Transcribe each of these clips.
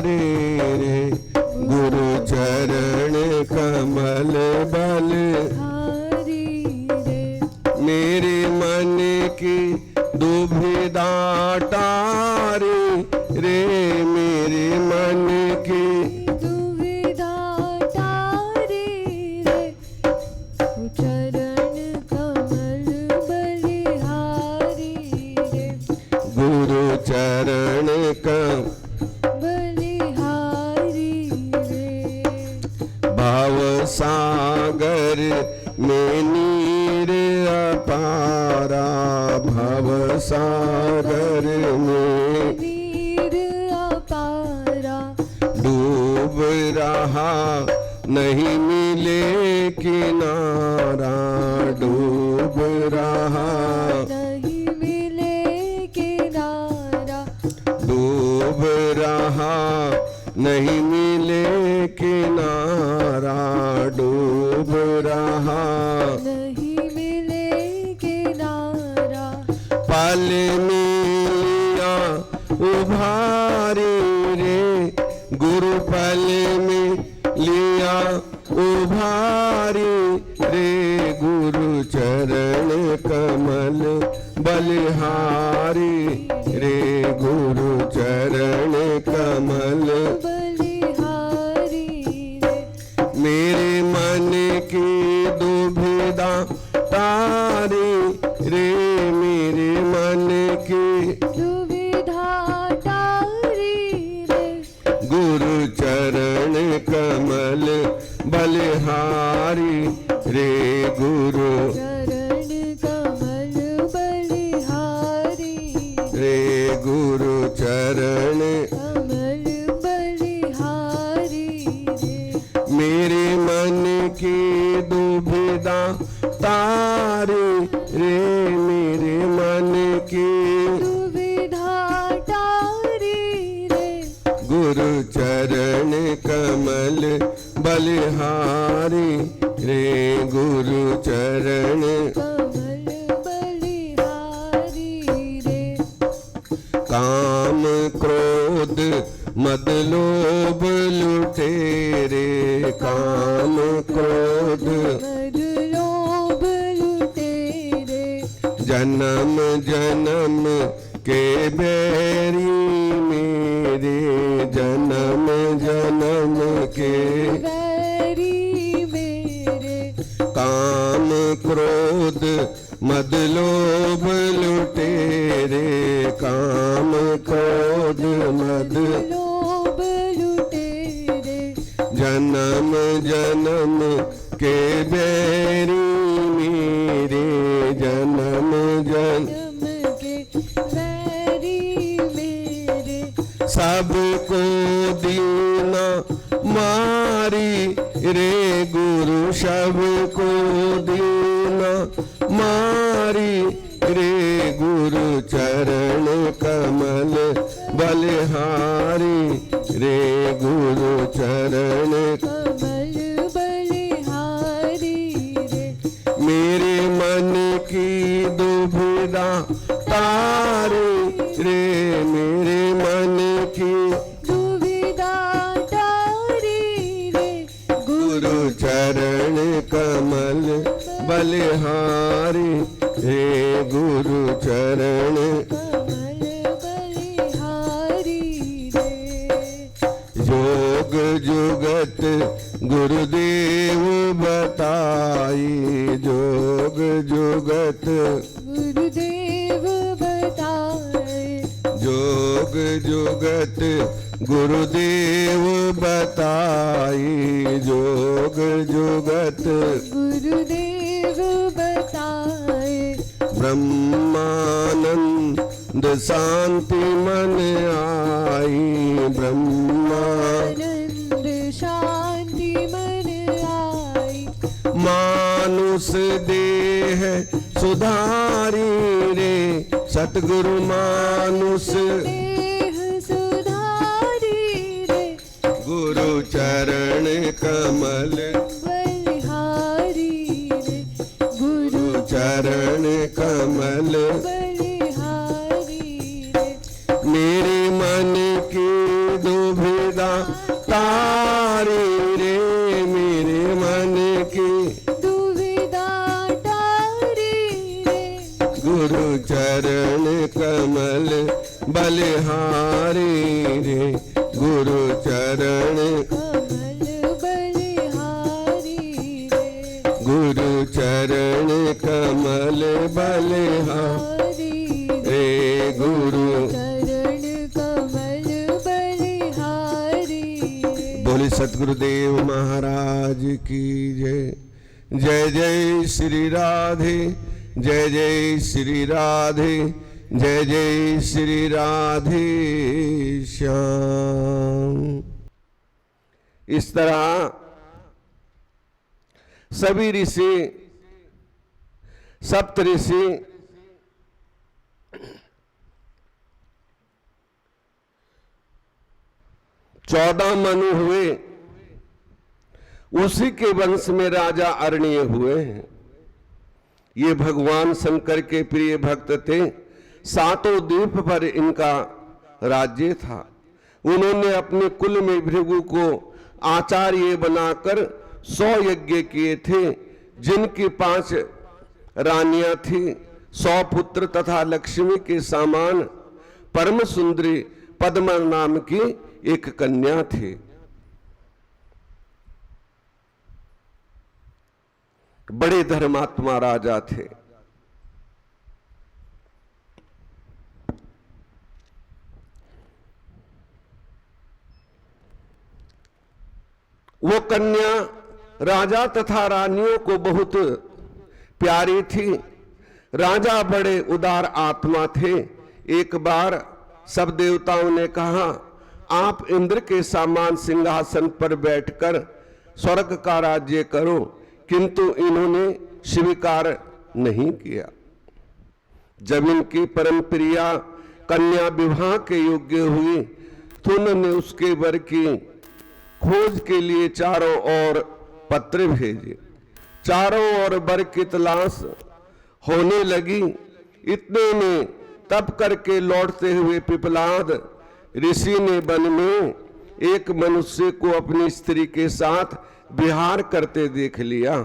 रे गुरु चरण कमल बलिहारी रे मेरे मन की दुविधा टारे रे मेरे मन की दुविधा टारे रे चरण कमल बलिहारी रे गुरु चरण कमल बलिहारी रे भाव सागर में नीर अपारा भव सागर में नीर अपारा डूब रहा नहीं मिले किनारा डूब रहा नहीं मिले किनारा डूब रहा नहीं मिले किनारा डूब रहा नहीं मिले किनारा पल मिलिया उभारी रे गुरु पल में लिया उभारी रे गुरु चरण कमल बलिहारी रे गुरु चरण कमल बलिहारी रे मेरे मन की दुविधा तारी रे मेरे मन की दुविधा टारी रे गुरु चरण कमल बलिहारी रे गुरु चरण कमल बलिहारी रे गुरु चरण कमल बलिहारी रे मेरे मन की दुविधा तारे रे मेरे मन की दुविधा टारी रे गुरु चरण कमल बलिहारी रे गुरु चरण कमल बलिहारी रे काम क्रोध मद लोभ लुटेरे काम क्रोध मद लोभ लुटेरे जन्म जन्म के बैरी मेरे जन्म जन्म के वैरी मेरे काम क्रोध मद लोभ लुटेरे काम क्रोध मद लोभ लुटेरे जन्म जन्म के बैरी मेरे जन्म जन्म के वैरी मेरे सबको दीना मारी रे गुरु सबको दीना मारी रे गुरु चरण कमल बलिहारी रे गुरु चरण कमल बलिहारी रे मेरे मन की दुविधा तारे रे मेरे मन की दुविधा टारी रे गुरु चरण कमल बलिहारी रे गुरु चरण कमल बलिहारी रे योग जुगत गुरुदेव बताई जोग जुगत गुरुदेव बताए जोग जुगत गुरुदेव बताई जोग जुगत गुरुदेव बताए ब्रह्मानंद शांति मन आई आनंद शांति मन आई मानुष देह सुधारी रे सतगुरु मानुष देह सुधारी रे गुरु चरण कमल बलिहारी रे गुरु चरण कमल बलिहारी रे मेरे मन की दुविधा बलिहारी रे गुरु चरण कमल बलिहारी रे गुरु चरण कमल बलिहारी रे गुरु चरण कमल बलिहारी रे। बोले सतगुरुदेव महाराज की जय। जय जय श्री राधे, जय जय श्री राधे, जय जय श्री राधे श्याम। इस तरह सभी ऋषि, सप्त ऋषि चौदह मनु हुए, उसी के वंश में राजा अरण्य हुए हैं। ये भगवान शंकर के प्रिय भक्त थे। सातों द्वीप पर इनका राज्य था। उन्होंने अपने कुल में भृगु को आचार्य बनाकर 100 यज्ञ किए थे, जिनकी 5 रानियां थी, 100 पुत्र तथा लक्ष्मी के समान परम सुंदरी पद्मा नाम की एक कन्या थी। बड़े धर्मात्मा राजा थे। वो कन्या राजा तथा रानियों को बहुत प्यारी थी। राजा बड़े उदार आत्मा थे। एक बार सब देवताओं ने कहा, आप इंद्र के समान सिंहासन पर बैठकर स्वर्ग का राज्य करो, किंतु इन्होंने स्वीकार नहीं किया। जब इनकी परम प्रिया कन्या विवाह के योग्य हुई तो उन्होंने उसके वर की खोज के लिए चारों ओर पत्र भेजे। चारों ओर वर की तलाश होने लगी। इतने में तप करके लौटते हुए पिपलाद ऋषि ने वन में एक मनुष्य को अपनी स्त्री के साथ विहार करते देख लिया।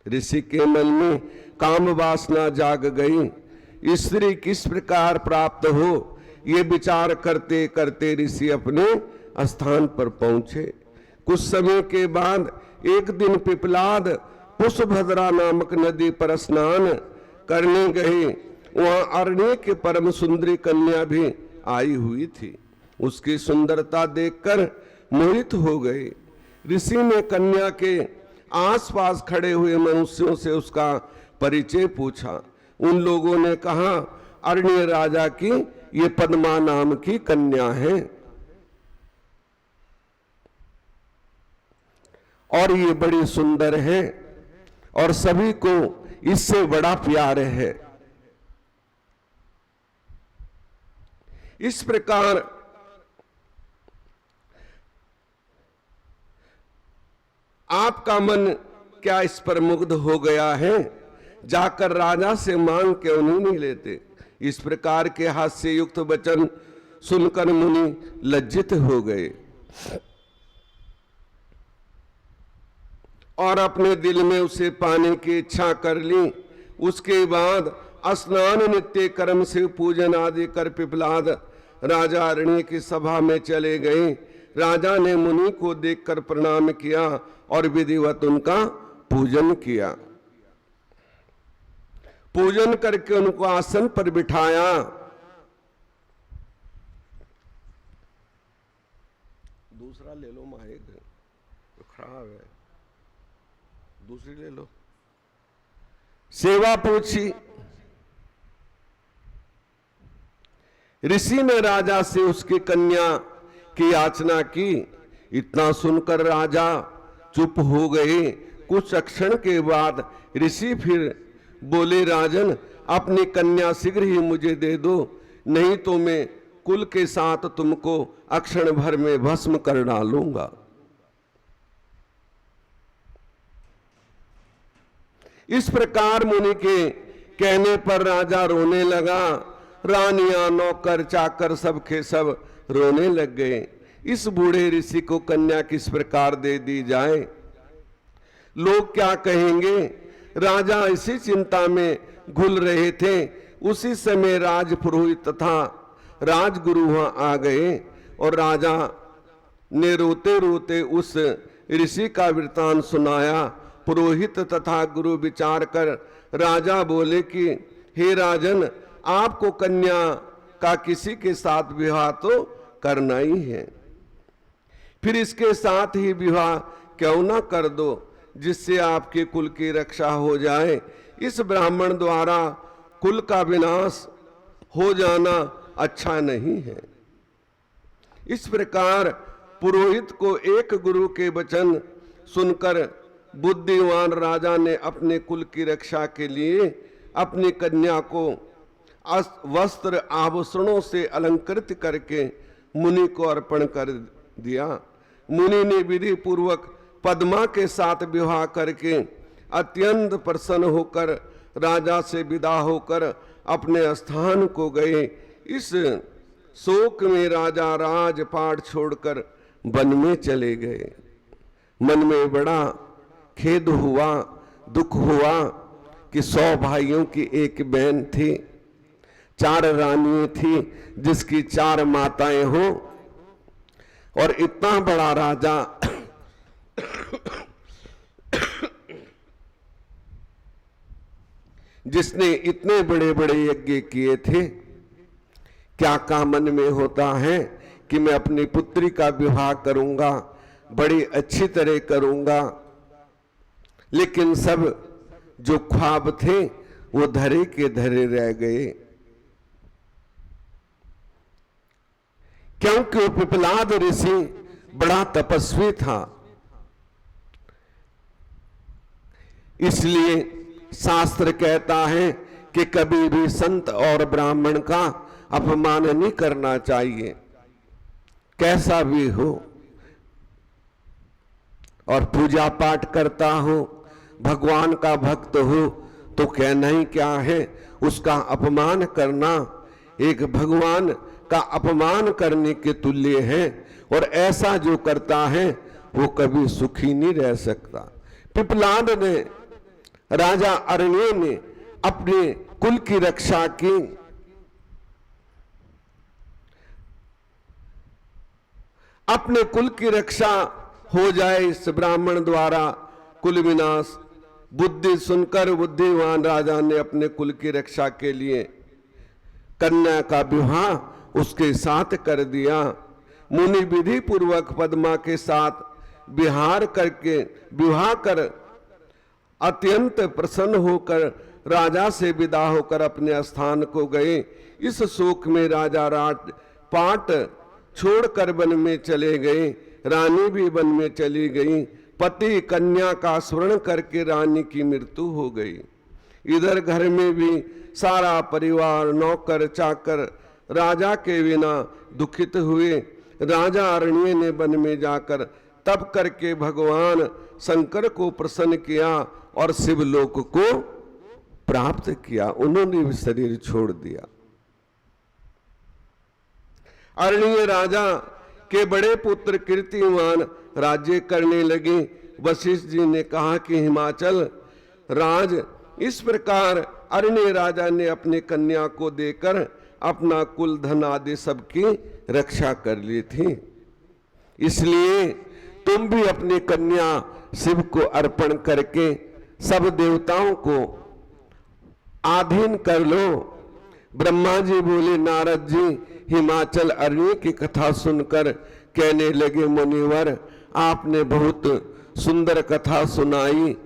ऋषि के मन में काम वासना जाग गई। स्त्री किस प्रकार प्राप्त हो, ये विचार करते करते ऋषि अपने स्थान पर पहुंचे। कुछ समय के बाद एक दिन पिपलाद पुष्पभद्रा नामक नदी पर स्नान करने गए। वहां अरण्य के परम सुंदरी कन्या भी आई हुई थी। उसकी सुंदरता देखकर मोहित हो गए। ऋषि ने कन्या के आसपास खड़े हुए मनुष्यों से उसका परिचय पूछा। उन लोगों ने कहा, अरण्य राजा की ये पद्मा नाम की कन्या है और ये बड़ी सुंदर है और सभी को इससे बड़ा प्यार है। इस प्रकार आपका मन क्या इस पर मुग्ध हो गया है? जाकर राजा से मांग क्यों नहीं लेते? इस प्रकार के हास्य युक्त वचन सुनकर मुनि लज्जित हो गए और अपने दिल में उसे पाने की इच्छा कर ली। उसके बाद स्नान नित्य कर्म से पूजन आदि कर पिपलाद राजा अरण्य की सभा में चले गए। राजा ने मुनि को देखकर प्रणाम किया और विधिवत उनका पूजन किया। पूजन करके उनको आसन पर बिठाया। दूसरा ले लो माइक, खराब है, दूसरी ले लो। सेवा पूछी। ऋषि ने राजा से उसकी कन्या की याचना की। इतना सुनकर राजा चुप हो गए। कुछ क्षण के बाद ऋषि फिर बोले, राजन, अपनी कन्या शीघ्र ही मुझे दे दो, नहीं तो मैं कुल के साथ तुमको अक्षण भर में भस्म कर डालूंगा। इस प्रकार मुनि के कहने पर राजा रोने लगा। रानियां, नौकर, चाकर सब के सब रोने लग गए। इस बूढ़े ऋषि को कन्या किस प्रकार दे दी जाए? लोग क्या कहेंगे? राजा इसी चिंता में घुल रहे थे। उसी समय राजपुरोहित तथा राजगुरु वहां आ गए और राजा ने रोते रोते उस ऋषि का वृतांत सुनाया। पुरोहित तथा गुरु विचार कर राजा बोले कि हे राजन, आपको कन्या का किसी के साथ विवाह तो करना ही है, फिर इसके साथ ही विवाह क्यों ना कर दो, जिससे आपके कुल की रक्षा हो जाए। इस ब्राह्मण द्वारा कुल का विनाश हो जाना अच्छा नहीं है। इस प्रकार पुरोहित को एक गुरु के वचन सुनकर बुद्धिमान राजा ने अपने कुल की रक्षा के लिए अपनी कन्या को वस्त्र आभूषणों से अलंकृत करके मुनि को अर्पण कर दिया। मुनि ने विधि पूर्वक पद्मा के साथ विवाह करके अत्यंत प्रसन्न होकर राजा से विदा होकर अपने स्थान को गए। इस शोक में राजा राजपाट छोड़कर वन में चले गए। मन में बड़ा खेद हुआ, दुख हुआ कि 100 भाइयों की एक बहन थी, 4 रानियां थी, जिसकी 4 माताएं हो, और इतना बड़ा राजा जिसने इतने बड़े बड़े यज्ञ किए थे। क्या का मन में होता है कि मैं अपनी पुत्री का विवाह करूंगा, बड़ी अच्छी तरह करूंगा, लेकिन सब जो ख्वाब थे वो धरे के धरे रह गए, क्योंकि वो पिपलाद ऋषि बड़ा तपस्वी था। इसलिए शास्त्र कहता है कि कभी भी संत और ब्राह्मण का अपमान नहीं करना चाहिए, कैसा भी हो। और पूजा पाठ करता हो, भगवान का भक्त हो, तो कहना ही क्या है, उसका अपमान करना एक भगवान का अपमान करने के तुल्य है। और ऐसा जो करता है वो कभी सुखी नहीं रह सकता। पिपलाद ने, राजा अरण्य ने अपने कुल की रक्षा की। अपने कुल की रक्षा हो जाए इस ब्राह्मण द्वारा कुल विनाश, बुद्धि सुनकर बुद्धिमान राजा ने अपने कुल की रक्षा के लिए कन्या का विवाह उसके साथ कर दिया। मुनि विधि पूर्वक पद्मा के साथ विहार करके विवाह कर अत्यंत प्रसन्न होकर राजा से विदा होकर अपने स्थान को गए। इस शोक में राजा पाट छोड़कर वन में चले गए, रानी भी वन में चली गई। पति कन्या का स्मरण करके रानी की मृत्यु हो गई। इधर घर में भी सारा परिवार, नौकर चाकर राजा के बिना दुखित हुए। राजा अरण्य ने वन में जाकर तप करके भगवान शंकर को प्रसन्न किया और शिवलोक को प्राप्त किया। उन्होंने भी शरीर छोड़ दिया। अरण्य राजा के बड़े पुत्र कीर्तिमान राज्य करने लगे। वशिष्ठ जी ने कहा कि हिमाचल राज, इस प्रकार अरण्य राजा ने अपने कन्या को देकर अपना कुल धन आदि सबकी रक्षा कर ली थी। इसलिए तुम भी अपनी कन्या शिव को अर्पण करके सब देवताओं को आधीन कर लो। ब्रह्मा जी बोले, नारद जी हिमाचल अरण्य की कथा सुनकर कहने लगे, मुनिवर आपने बहुत सुंदर कथा सुनाई,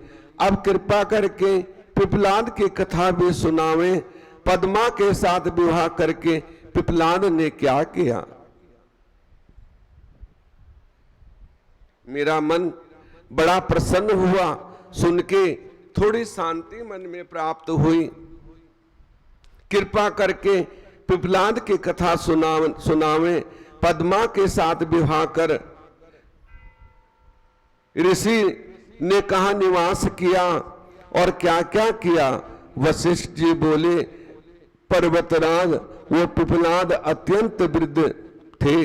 अब कृपा करके पिपलाद की कथा भी सुनावें। पद्मा के साथ विवाह करके पिपलाद ने क्या किया। मेरा मन बड़ा प्रसन्न हुआ, सुन के थोड़ी शांति मन में प्राप्त हुई। कृपा करके पिपलाद की कथा सुनावें। पद्मा के साथ विवाह कर ऋषि ने कहा निवास किया और क्या क्या किया। वशिष्ठ जी बोले, पर्वतराज वो पिपलाद अत्यंत वृद्ध थे,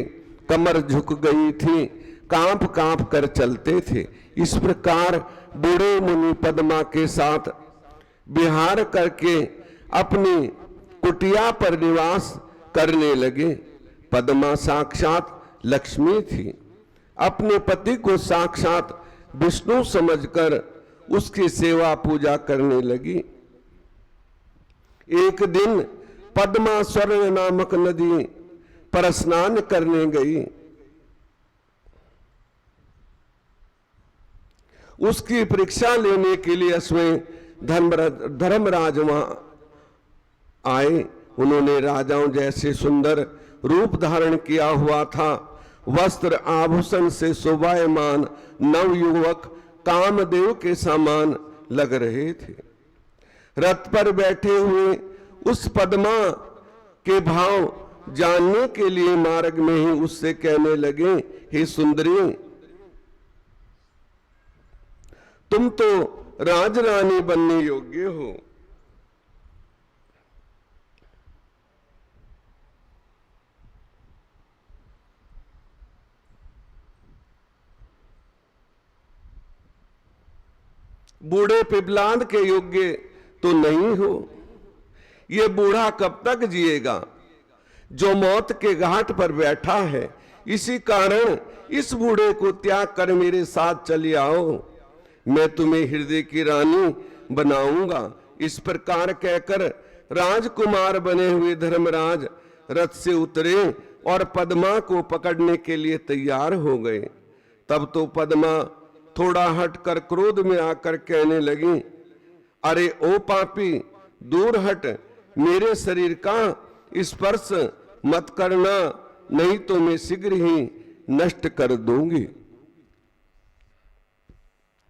कमर झुक गई थी, कांप कांप कर चलते थे। इस प्रकार बूढ़े मुनि पद्मा के साथ विहार करके अपनी कुटिया पर निवास करने लगे। पद्मा साक्षात लक्ष्मी थी। अपने पति को साक्षात विष्णु समझकर उसकी सेवा पूजा करने लगी। एक दिन पद्मा स्वर्ण नामक नदी पर स्नान करने गई। उसकी परीक्षा लेने के लिए स्वयं धर्मराज वहां आए। उन्होंने राजाओं जैसे सुंदर रूप धारण किया हुआ था। वस्त्र आभूषण से शोभायमान नवयुवक कामदेव के समान लग रहे थे। रथ पर बैठे हुए उस पद्मा के भाव जानने के लिए मार्ग में ही उससे कहने लगे, हे सुंदरी, तुम तो राजरानी बनने योग्य हो। बूढ़े पिपलाद के योग्य तो नहीं हो। ये बूढ़ा कब तक जिएगा जो मौत के घाट पर बैठा है। इसी कारण इस बूढ़े को त्याग कर मेरे साथ चले आओ, मैं तुम्हें हृदय की रानी बनाऊंगा। इस प्रकार कहकर राजकुमार बने हुए धर्मराज रथ से उतरे और पद्मा को पकड़ने के लिए तैयार हो गए। तब तो पद्मा थोड़ा हटकर क्रोध में आकर कहने लगी, अरे ओ पापी, दूर हट, मेरे शरीर का स्पर्श मत करना, नहीं तो मैं शीघ्र ही नष्ट कर दूंगी,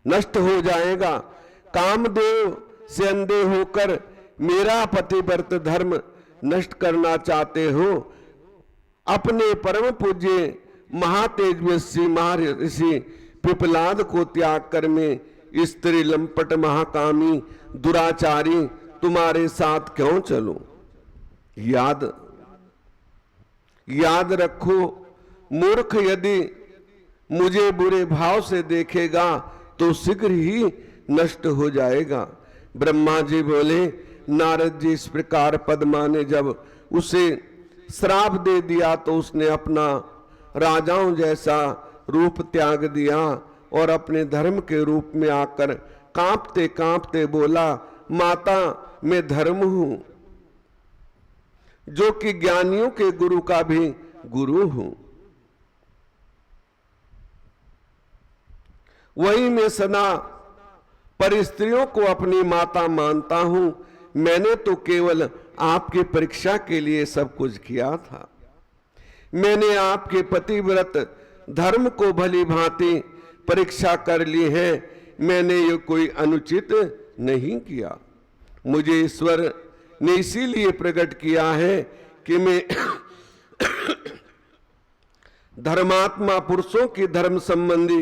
नष्ट हो जाएगा। कामदेव से अंधे होकर मेरा पतिव्रत धर्म नष्ट करना चाहते हो। अपने परम पूज्य महातेजस्वी महर्षि पिपलाद को त्याग कर मैं स्त्री लंपट महाकामी दुराचारी तुम्हारे साथ क्यों चलूं? याद रखो, मूर्ख यदि मुझे बुरे भाव से देखेगा तो शीघ्र ही नष्ट हो जाएगा। ब्रह्मा जी बोले, नारद जी, इस प्रकार पद्मा ने जब उसे श्राप दे दिया तो उसने अपना राजाओं जैसा रूप त्याग दिया और अपने धर्म के रूप में आकर कांपते कांपते बोला, माता, मैं धर्म हूं, जो कि ज्ञानियों के गुरु का भी गुरु हूं। वही मैं सदा पर स्त्रियों को अपनी माता मानता हूं। मैंने तो केवल आपकी परीक्षा के लिए सब कुछ किया था। मैंने आपके पतिव्रत धर्म को भली भांति परीक्षा कर ली है। मैंने ये कोई अनुचित नहीं किया। मुझे ईश्वर ने इसीलिए प्रकट किया है कि मैं धर्मात्मा पुरुषों की धर्म संबंधी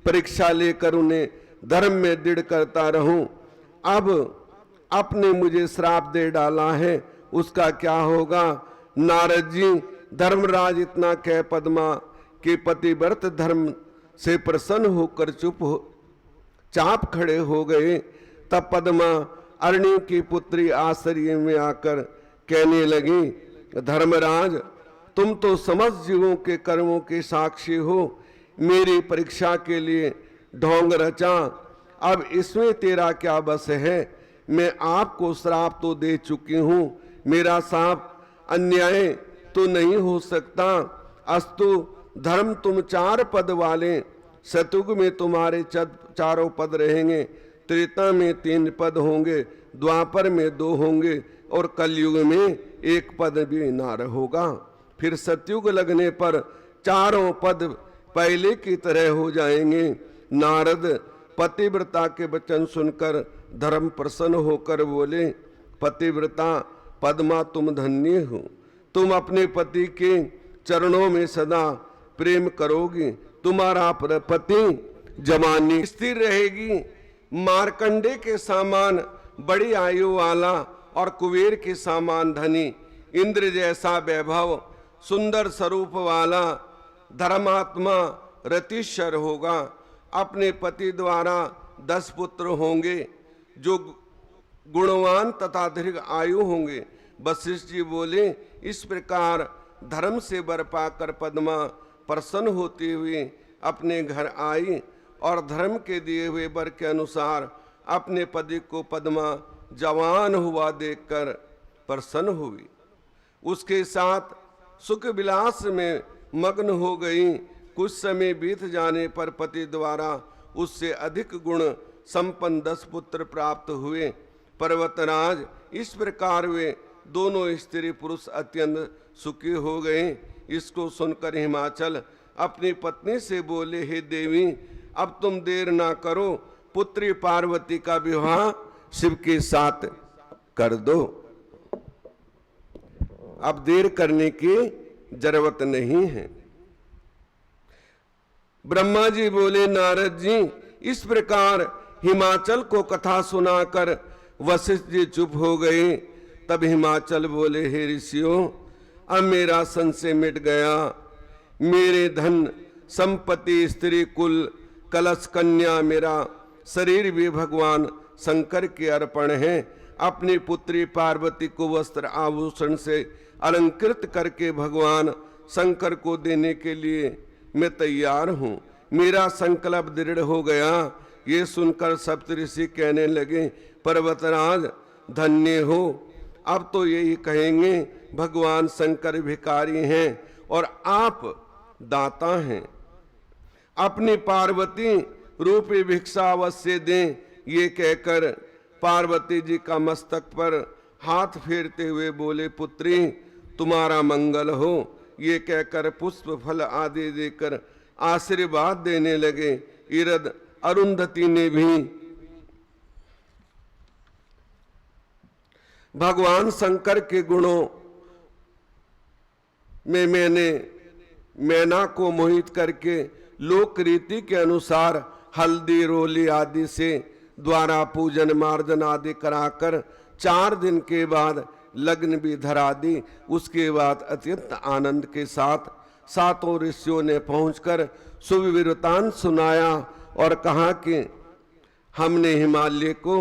परीक्षा लेकर उन्हें धर्म में दृढ़ करता रहूं। अब आपने मुझे श्राप दे डाला है, उसका क्या होगा? नारद जी, धर्मराज इतना कह पद्मा के पतिव्रत धर्म से प्रसन्न होकर चाप खड़े हो गए। तब पद्मा अरण्य की पुत्री आश्रय में आकर कहने लगी, धर्मराज, तुम तो समस्त जीवों के कर्मों के साक्षी हो। मेरी परीक्षा के लिए ढोंग रचा, अब इसमें तेरा क्या बस है? मैं आपको श्राप तो दे चुकी हूं, मेरा श्राप अन्याय तो नहीं हो सकता। अस्तु, धर्म तुम 4 पद वाले, सतयुग में तुम्हारे 4 पद रहेंगे, त्रेता में 3 पद होंगे, द्वापर में 2 होंगे और कलयुग में 1 पद भी ना होगा। फिर सतयुग लगने पर 4 पद पहले की तरह हो जाएंगे। नारद पतिव्रता के वचन सुनकर धर्म प्रसन्न होकर बोले, पतिव्रता पद्मा, तुम धन्य हो। तुम अपने पति के चरणों में सदा प्रेम करोगी। तुम्हारा पति जवानी स्थिर रहेगी। मार्कंडे के समान बड़ी आयु वाला और कुबेर के समान धनी, इंद्र जैसा वैभव, सुंदर स्वरूप वाला धर्मात्मा रतिश्वर होगा। अपने पति द्वारा 10 पुत्र होंगे जो गुणवान तथा दीर्घ आयु होंगे। वशिष्ठ जी बोले, इस प्रकार धर्म से वर पाकर पद्मा प्रसन्न होती हुई अपने घर आई और धर्म के दिए हुए वर के अनुसार अपने पति को पद्मा जवान हुआ देखकर प्रसन्न हुई। उसके साथ सुख विलास में मग्न हो गई। कुछ समय बीत जाने पर पति द्वारा उससे अधिक गुण संपन्न 10 पुत्र प्राप्त हुए। पर्वतराज, इस प्रकार वे दोनों स्त्री पुरुष अत्यंत सुखी हो गए। इसको सुनकर हिमाचल अपनी पत्नी से बोले, हे देवी, अब तुम देर ना करो, पुत्री पार्वती का विवाह शिव के साथ कर दो। अब देर करने की जरूरत नहीं है। ब्रह्मा जी बोले, नारद जी, इस प्रकार हिमाचल को कथा सुनाकर वशिष्ठ जी चुप हो गए। तब हिमाचल बोले, हे ऋषियों, अब मेरा संशय मिट गया। मेरे धन संपत्ति स्त्री कुल कलश कन्या मेरा शरीर भी भगवान शंकर के अर्पण है। अपनी पुत्री पार्वती को वस्त्र आभूषण से अलंकृत करके भगवान शंकर को देने के लिए मैं तैयार हूँ। मेरा संकल्प दृढ़ हो गया। ये सुनकर सप्तऋषि कहने लगे, पर्वतराज धन्य हो। अब तो यही कहेंगे, भगवान शंकर भिखारी हैं और आप दाता हैं। अपनी पार्वती रूपी भिक्षा अवश्य दें। ये कहकर पार्वती जी का मस्तक पर हाथ फेरते हुए बोले, पुत्री तुम्हारा मंगल हो। ये कहकर पुष्प फल आदि देकर आशीर्वाद देने लगे। इरद अरुंधति ने भी भगवान शंकर के गुणों में मैना को मोहित करके लोक रीति के अनुसार हल्दी रोली आदि से द्वारा पूजन मार्जन आदि कराकर 4 दिन के बाद लग्न भी धरा दी। उसके बाद अत्यंत आनंद के साथ 7 ऋषियों ने पहुंचकर शुभ वृतांत सुनाया और कहा कि हमने हिमालय को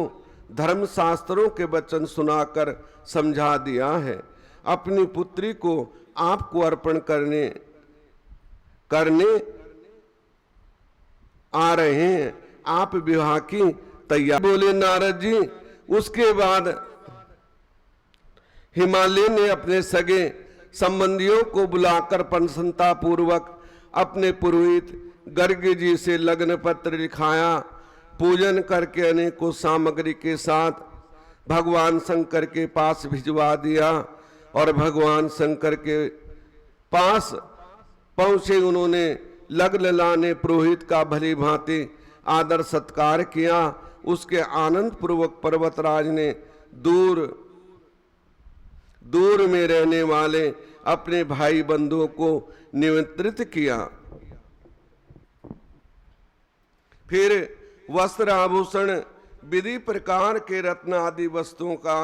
धर्म शास्त्रों के वचन सुनाकर समझा दिया है। अपनी पुत्री को आपको अर्पण करने आ रहे हैं। आप विवाह की तैयारी। बोले, नारद जी, उसके बाद हिमालय ने अपने सगे संबंधियों को बुलाकर प्रसन्नता पूर्वक अपने पुरोहित गर्ग जी से लग्न पत्र लिखाया। पूजन करके अनेकों सामग्री के साथ भगवान शंकर के पास भिजवा दिया और भगवान शंकर के पास पहुंचे। उन्होंने लग्न लाने पुरोहित का भली भांति आदर सत्कार किया। उसके आनंद पूर्वक पर्वतराज ने दूर में रहने वाले अपने भाई बंधुओं को निमंत्रित किया। फिर वस्त्र आभूषण विधि प्रकार के रत्न आदि वस्तुओं का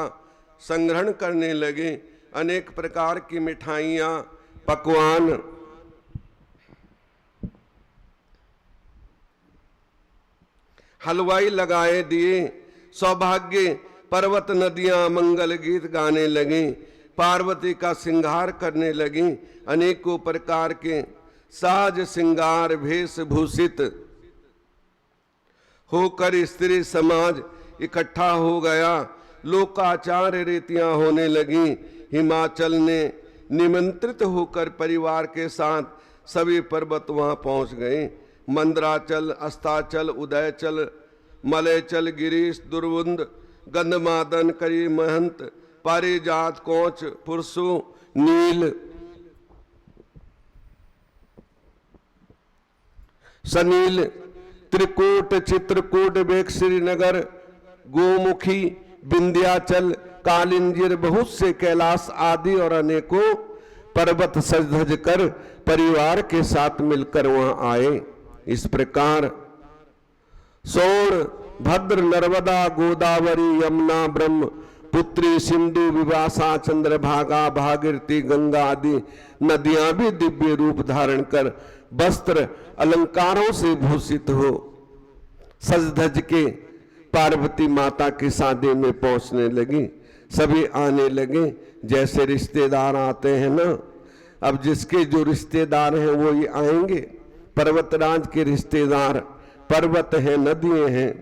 संग्रहण करने लगे। अनेक प्रकार की मिठाइयाँ पकवान हलवाई लगाए दिए। सौभाग्य पर्वत नदियां मंगल गीत गाने लगी। पार्वती का श्रृंगार करने लगी। अनेकों प्रकार के साज श्रृंगार वेशभूषित होकर स्त्री समाज इकट्ठा हो गया। लोकाचार रीतियां होने लगी। हिमाचल ने निमंत्रित होकर परिवार के साथ सभी पर्वत वहां पहुंच गए। मंदराचल, अस्ताचल, उदयचल, मलयचल, गिरीश, दुर्वुंद, गंधमादन, करी महंत, पारिजात, कोच, पुरसु, नील, सनील, त्रिकूट, चित्रकूट, बेक, श्रीनगर, गोमुखी, विंध्याचल, कालिंजिर, बहुत से कैलाश आदि और अनेकों पर्वत सज धज कर परिवार के साथ मिलकर वहां आए। इस प्रकार सोण, भद्र, नर्मदा, गोदावरी, यमुना, ब्रह्म पुत्री, सिंधु, विवासा, चंद्रभागा, भागीरथी, गंगा आदि नदियां भी दिव्य रूप धारण कर वस्त्र अलंकारों से भूषित हो सज धज के पार्वती माता की शादी में पहुंचने लगी। सभी आने लगे, जैसे रिश्तेदार आते हैं ना। अब जिसके जो रिश्तेदार हैं वो ही आएंगे। पर्वतराज के रिश्तेदार पर्वत हैं, नदियां हैं,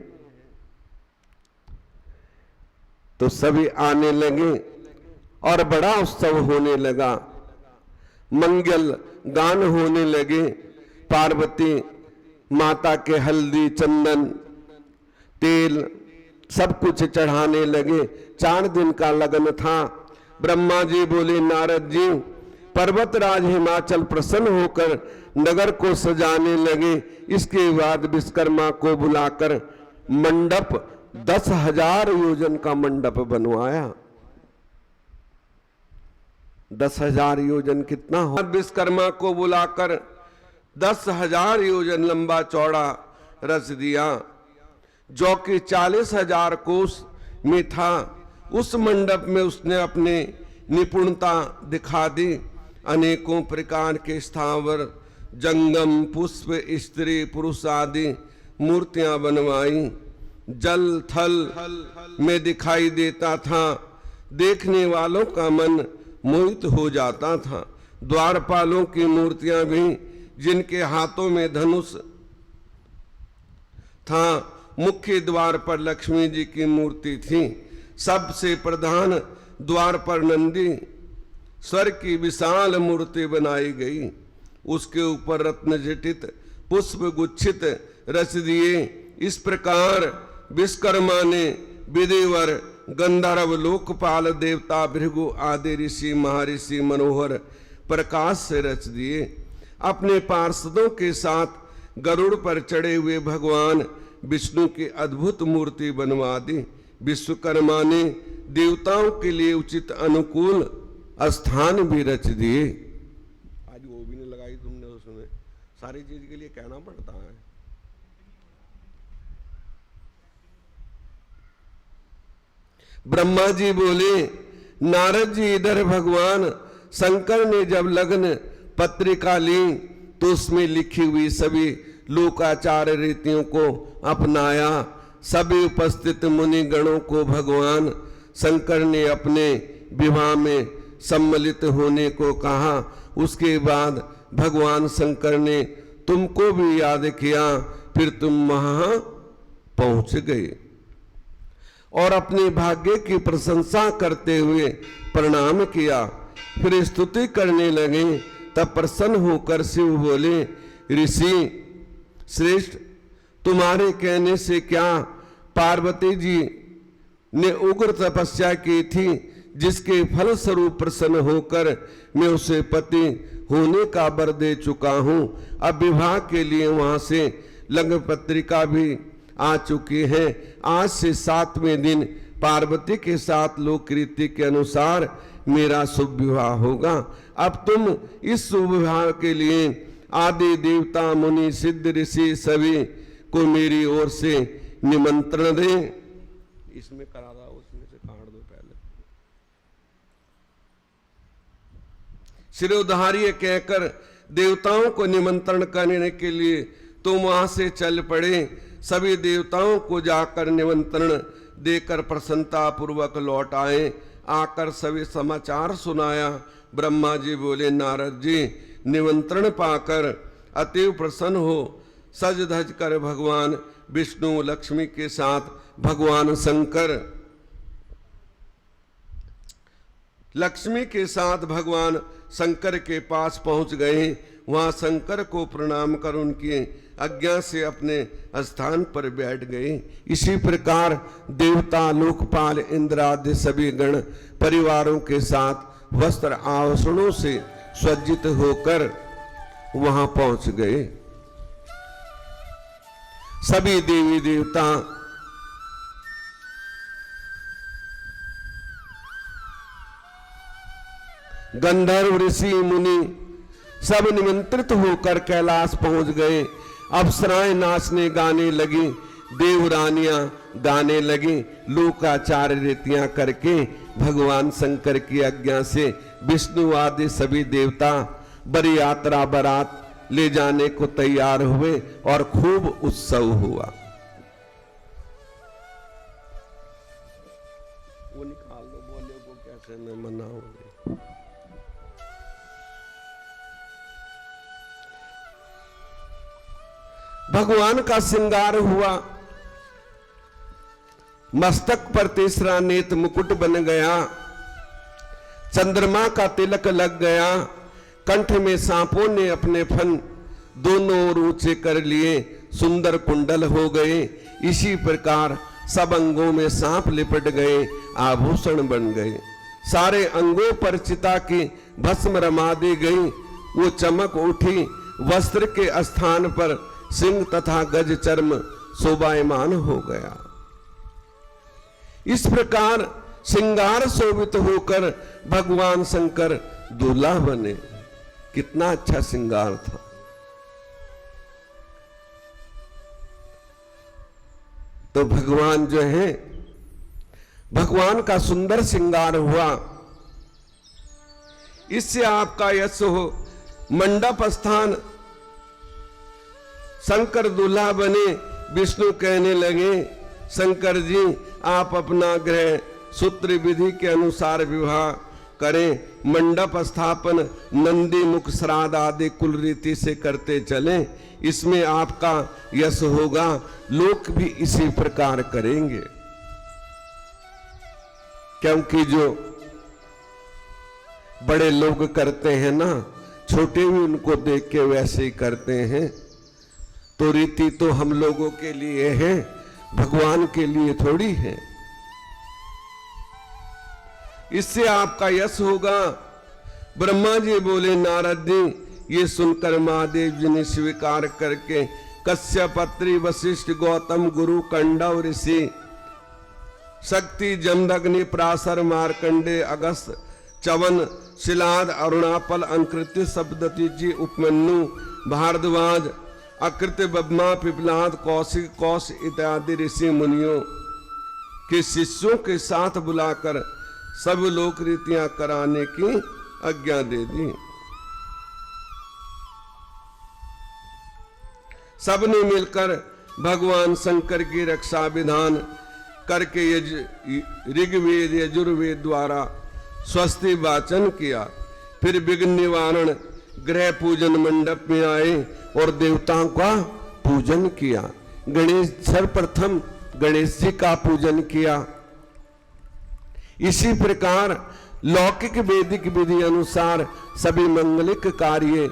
तो सभी आने लगे और बड़ा उत्सव होने लगा। मंगल गान होने लगे। पार्वती माता के हल्दी, चंदन, तेल सब कुछ चढ़ाने लगे। 4 दिन का लगन था। ब्रह्मा जी बोले, नारद जी, पर्वतराज हिमाचल प्रसन्न होकर नगर को सजाने लगे। इसके बाद विश्वकर्मा को बुलाकर मंडप 10,000 योजन का मंडप बनवाया। 10,000 योजन कितना हो? विश्वकर्मा को बुलाकर 10,000 योजन लंबा चौड़ा रच दिया, जो कि 40,000 कोस में था। उस मंडप में उसने अपने निपुणता दिखा दी। अनेकों प्रकार के स्थावर, जंगम, पुष्प, स्त्री, पुरुष आदि मूर्तियां बनवाई। जल थल में दिखाई देता था। देखने वालों का मन मोहित हो जाता था। द्वारपालों की मूर्तियां भी, जिनके हाथों में धनुष था। मुख्य द्वार पर लक्ष्मी जी की मूर्ति थी। सबसे प्रधान द्वार पर नंदी स्वर की विशाल मूर्ति बनाई गई। उसके ऊपर रत्न जटित पुष्प गुच्छित रच दिए। इस प्रकार विश्वकर्मा ने विदेवर, गंधर्व, लोकपाल, देवता, भृगु आदि ऋषि, महर्षि मनोहर प्रकाश से रच दिए। अपने पार्षदों के साथ गरुड़ पर चढ़े हुए भगवान विष्णु की अद्भुत मूर्ति बनवा दी। विश्वकर्मा ने देवताओं के लिए उचित अनुकूल स्थान भी रच दिए। आज वो भी नहीं लगाई तुमने, उसमें सारी चीज के लिए कहना पड़ता है। ब्रह्मा जी बोले, नारद जी, इधर भगवान शंकर ने जब लग्न पत्रिका ली तो उसमें लिखी हुई सभी लोकाचार रीतियों को अपनाया। सभी उपस्थित मुनि गणों को भगवान शंकर ने अपने विवाह में सम्मिलित होने को कहा। उसके बाद भगवान शंकर ने तुमको भी याद किया, फिर तुम वहां पहुंच गए और अपने भाग्य की प्रशंसा करते हुए प्रणाम किया। फिर स्तुति करने लगे। तब प्रसन्न होकर शिव बोले, ऋषि श्रेष्ठ, तुम्हारे कहने से क्या पार्वती जी ने उग्र तपस्या की थी, जिसके फल स्वरूप प्रसन्न होकर मैं उसे पति होने का वर दे चुका हूं। अब विवाह के लिए वहां से लग्न पत्रिका भी आ चुकी है। आज से 7वें दिन पार्वती के साथ लोक रीति के अनुसार मेरा शुभ विवाह होगा। अब तुम इस शुभ विवाह के लिए आदि देवता, मुनि, सिद्ध, ऋषि सभी को मेरी ओर से निमंत्रण दें। इसमें करा दो, उसमें से काट दो पहले। शिरोधार्य कहकर देवताओं को निमंत्रण करने के लिए तुम वहां से चल पड़े। सभी देवताओं को जाकर निमंत्रण देकर प्रसन्नता पूर्वक लौट आए। आकर सभी समाचार सुनाया। ब्रह्मा जी बोले, नारद जी, निमंत्रण पाकर अतीव प्रसन्न हो सज धज कर भगवान विष्णु लक्ष्मी के साथ भगवान शंकर लक्ष्मी के साथ भगवान शंकर के पास पहुंच गए। वहां शंकर को प्रणाम कर उनकी आज्ञा से अपने स्थान पर बैठ गए। इसी प्रकार देवता, लोकपाल, इंद्र आदि सभी गण परिवारों के साथ वस्त्र आभूषणों से सज्जित होकर वहां पहुंच गए। सभी देवी देवता गंधर्व, ऋषि, मुनि सब निमंत्रित होकर कैलाश पहुंच गए। अप्सराएं नाचने गाने लगी, देवरानियां गाने लगी। लोकाचार रीतियां करके भगवान शंकर की आज्ञा से विष्णु आदि सभी देवता बड़ी यात्रा बारात ले जाने को तैयार हुए और खूब उत्सव हुआ। वो निकाल दो, वो बैठे में मना हो गई। भगवान का श्रृंगार हुआ, मस्तक पर तीसरा नेत मुकुट बन गया, चंद्रमा का तिलक लग गया, कंठ में सांपों ने अपने फन दोनों ओर ऊंचे कर लिए, सुंदर कुंडल हो गए। इसी प्रकार सब अंगों में सांप लिपट गए, आभूषण बन गए। सारे अंगों पर चिता की भस्म रमा दी गई। वो चमक उठी, वस्त्र के स्थान पर सिंह तथा गज चर्म शोभायमान हो गया। इस प्रकार श्रृंगार शोभित होकर भगवान शंकर दूल्हा बने। कितना अच्छा श्रृंगार था। तो भगवान जो है, भगवान का सुंदर श्रृंगार हुआ, इससे आपका यश हो। मंडप स्थान, शंकर दूल्हा बने। विष्णु कहने लगे, शंकर जी आप अपना ग्रह सूत्र विधि के अनुसार विवाह करें, मंडप स्थापन नंदी मुख श्राद्ध आदि कुल रीति से करते चलें, इसमें आपका यश होगा। लोग भी इसी प्रकार करेंगे, क्योंकि जो बड़े लोग करते हैं ना, छोटे भी उनको देख के वैसे ही करते हैं। तो रीति तो हम लोगों के लिए है, भगवान के लिए थोड़ी है। इससे आपका यश होगा। ब्रह्मा जी बोले, नारद जी ये सुनकर महादेव जी ने स्वीकार करके कश्यप, अत्रि, वशिष्ठ, गौतम, गुरु, कंडव ऋषि, शक्ति, जमदग्नि, पराशर, मार्कंडे, अगस्त, चवन, शिलाद, अरुणापल, अंकृत्य, सप्तति जी, उपमन्यु, भारद्वाज, अकृत्य, बब्मा, पिपलाद, कौशिक, कौश इत्यादि ऋषि मुनियों के शिष्यों के साथ बुलाकर सब लोक रीतियां कराने की आज्ञा दे दी। सबने मिलकर भगवान शंकर की रक्षा विधान करके ऋग्वेद यजुर्वेद द्वारा स्वस्ति वाचन किया। फिर विघ्न निवारण ग्रह पूजन मंडप में आए और देवताओं का पूजन किया। गणेश सर्वप्रथम गणेश जी का पूजन किया। इसी प्रकार लौकिक वैदिक विधि अनुसार सभी मंगलिक कार्य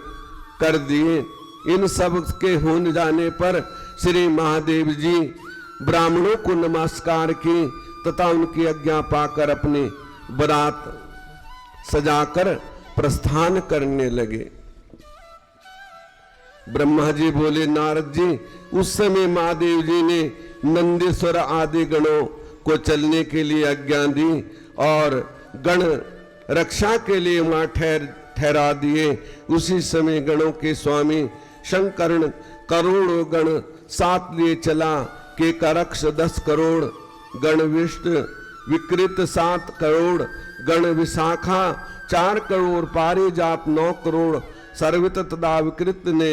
कर दिए। इन सब के हो जाने पर श्री महादेव जी ब्राह्मणों को नमस्कार की तथा उनकी आज्ञा पाकर अपने बारात सजाकर प्रस्थान करने लगे। ब्रह्मा जी बोले, नारद जी उस समय महादेव जी ने नंदीश्वर आदि गणों को चलने के लिए आज्ञा दी और गण रक्षा के लिए वहां ठहरा दिए। उसी समय गणों के स्वामी शंकरण करोड़ों गण साथ लिए चला। के करक्ष 10 करोड़, गण विष्णु विकृत 7 करोड़, गण विशाखा 4 करोड़, पारिजात 9 करोड़, सर्वित तथा विकृत ने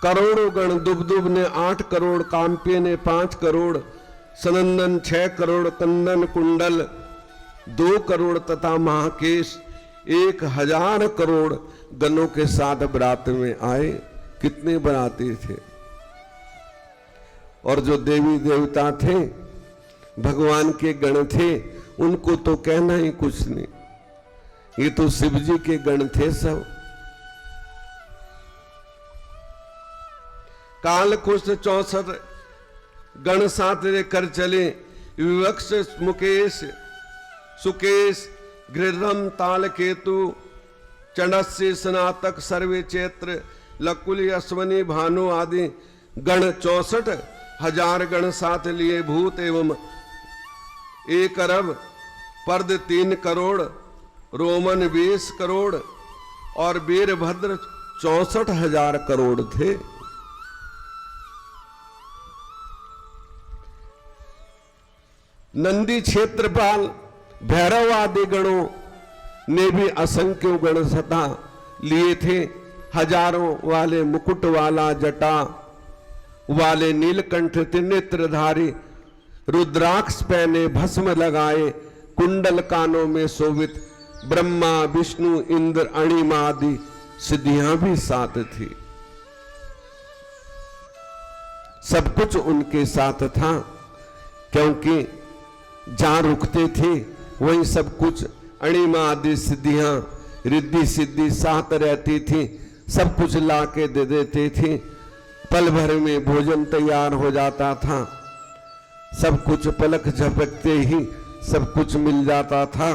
करोड़ों गण, दुबदुब ने 8 करोड़, काम्पे ने 5 करोड़, सनंदन 6 करोड़, कंदन कुंडल 2 करोड़ तथा महाकेश 1000 करोड़ गणों के साथ बारात में आए। कितने बराती थे। और जो देवी देवता थे, भगवान के गण थे, उनको तो कहना ही कुछ नहीं। ये तो शिव जी के गण थे सब। काल कुश 64 गण साथ लेकर चले। विवक्ष, मुकेश, सुकेश, गृध्रम, ताल केतु, चंडस्य, स्नातक, सर्वे चैत्र, लकुली, अश्वनी, भानु आदि गण 64,000 गण साथ लिए भूत एवं 1 अरब, पर्द 3 करोड़, रोमन 20 करोड़ और वीरभद्र 64,000 करोड़ थे। नंदी, क्षेत्रपाल, भैरव आदि गणों ने भी असंख्य गण सता लिए थे। हजारों वाले मुकुट वाला, जटा वाले, नीलकंठ, त्रिनेत्रधारी, रुद्राक्ष पहने, भस्म लगाए, कुंडल कानों में शोभित, ब्रह्मा विष्णु इंद्र अणिमा आदि सिद्धियां भी साथ थी। सब कुछ उनके साथ था, क्योंकि जहां रुकते थे वहीं सब कुछ अणिमा आदि सिद्धियां रिद्धि सिद्धि साथ रहती थी। सब कुछ ला के दे देते थे। पल भर में भोजन तैयार हो जाता था। सब कुछ पलक झपकते ही सब कुछ मिल जाता था।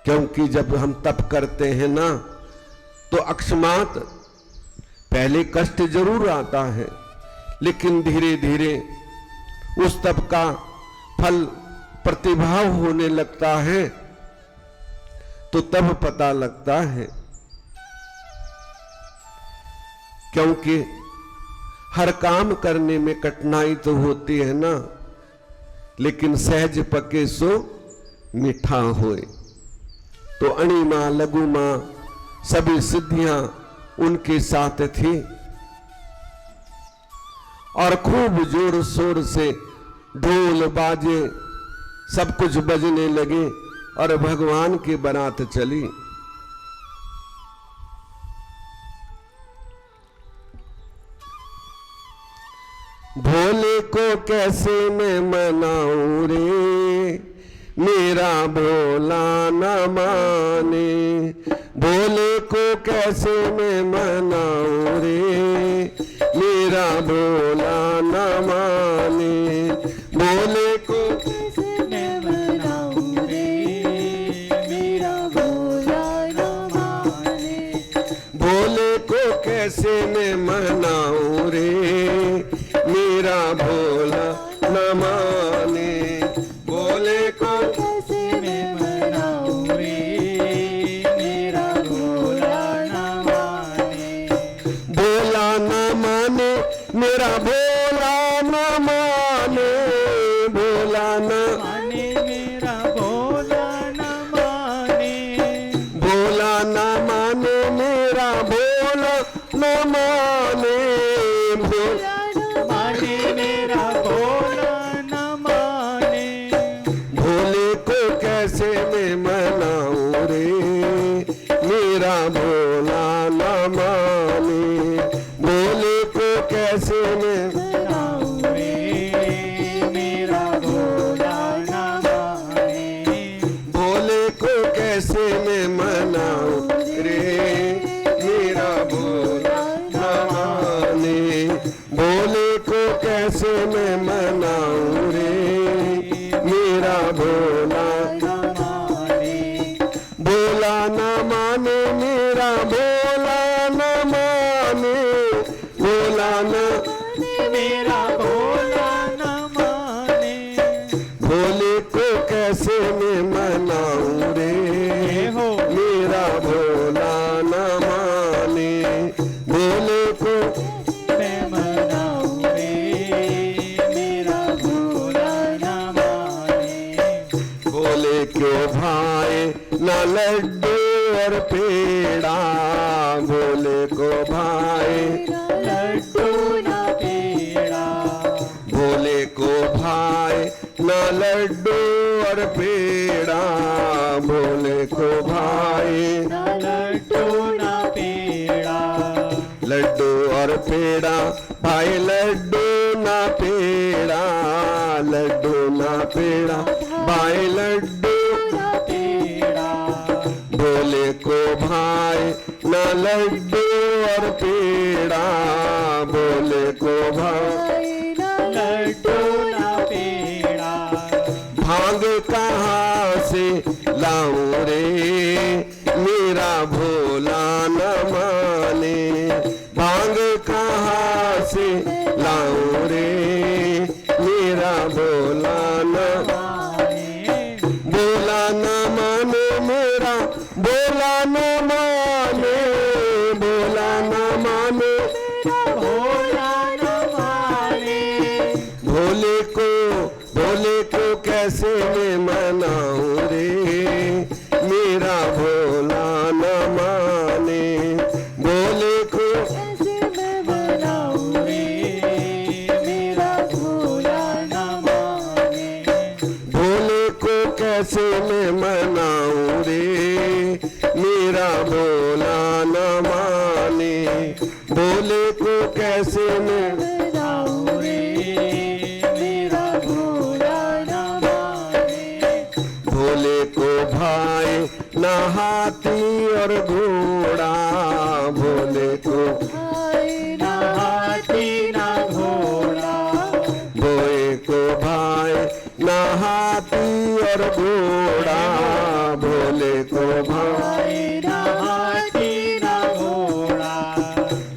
क्योंकि जब हम तप करते हैं ना, तो अकस्मात पहले कष्ट जरूर आता है, लेकिन धीरे धीरे उस तप का फल प्रतिभाव होने लगता है, तो तब पता लगता है। क्योंकि हर काम करने में कठिनाई तो होती है ना, लेकिन सहज पके सो मीठा होए। तो अणिमा लघुमा सभी सिद्धियां उनके साथ थी और खूब जोर शोर से ढोल बाजे सब कुछ बजने लगे और भगवान की बारात चली। भोले को कैसे मैं मनाऊं रे, मेरा भोला न माने। भोले को कैसे मैं मनाऊं रे, मेरा भोला न माने। भोले को कैसे मैं मनाऊं रे, मेरा भोला न माने। भोले को कैसे मैं मनाऊं रे, मेरा भोला न माने। भोले को कैसे मैं मनाऊं रे, मेरा भोला न माने। भोला न माने, मेरा भोला न माने। भोला न माने मेरा भोला न माने। भोला न माने, मेरा भोला न माने। भोला माने मेरा भोला न माने। भोले को कैसे मैं मनाऊं रे, मेरा भोला न माने। भोले को कैसे मैं मनाऊं रे, मेरा भोला न माने। भोले को कैसे मैं मनाऊं रे, मेरा भोला न माने। भोले को कैसे मैं मनाऊं रे, मेरा भोला न माने। भोला न माने, मेरा भोला न माने। भोला न मेरा भोला न माने। भोले को कैसे मैं मनाऊं रे, हो मेरा भोला न माने। भोले को मैं मनाऊं रे, मेरा भोला न माने। भोले क्यों भाए न लड्डू और पेड़ा। भोले को भाए लड्डू न पेड़ा। भोले को भाए न लड्डू और पेड़ा। भोले को भाए लड्डू न पेड़ा। लड्डू और पेड़ा भाई, लड्डू ना पेड़ा। लड्डू ना पेड़ा भाई, लड्डू पेड़ा। भोले को भाई ना लड्डू और पेड़ा। भोले को भाई लड्डू न पेड़ा। भांग कहाँ से लाऊं रे, मेरा भोला न माने। भांग कहाँ से लाऊं रे, मेरा भोला न भोला न माने। मेरा भोला न माने। भोला न माने, भोला न माने। भोले को कैसे मैं मनाऊं रे, मेरा भोला न माने। मैं मनाऊं रे, मेरा भोला न माने। भोले को कैसे मैं मनाऊं रे, मेरा भोला न माने। भोले को भाई न हाथी और घोड़ा, भोले को भाई ना हाथी ना घोड़ा, भोले को भाई न हाथी और घोड़ा, भोले को भाई भाई ना हाथी ना घोड़ा,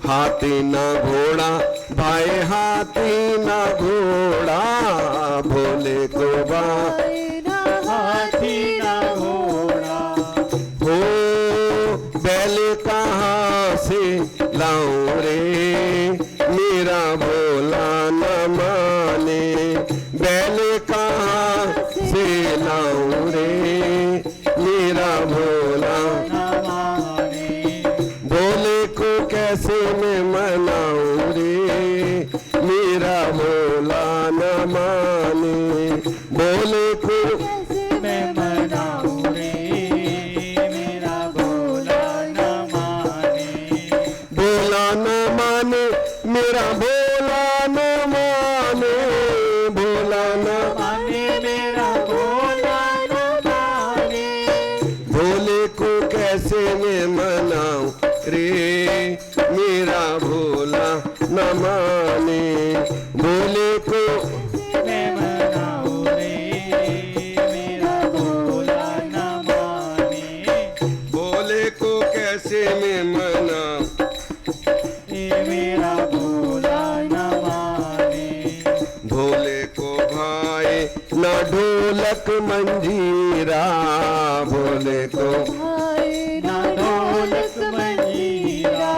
हाथी न घोड़ा, भाई हाथी न घोड़ा, भोले को भाई भाई ना हाथी ना घोड़ा। हो बैल कहाँ से लाऊं रे, मेरा भोला न माने। बैल कहाँ से लाऊं रे, मेरा भोला ना माने। भोले को कैसे मैं मनाऊं रे, मेरा भोला न माने। भोले को कैसे मैं मनाऊं रे, मेरा भोला न माने। भोला न माने, मेरा भोला न माने। भोला न माने मेरा भोला न माने। भोले को कैसे मैं मनाऊं रे, मेरा भोला न माने। भोले को मैं मनाऊं रे, मेरा भोला न माने। भोले को कैसे मैं मनाऊं, ये मेरा भोला न माने। भोले को भाई न ढोलक मंजीरा, भोले को भाई ना ढोलक मंजीरा,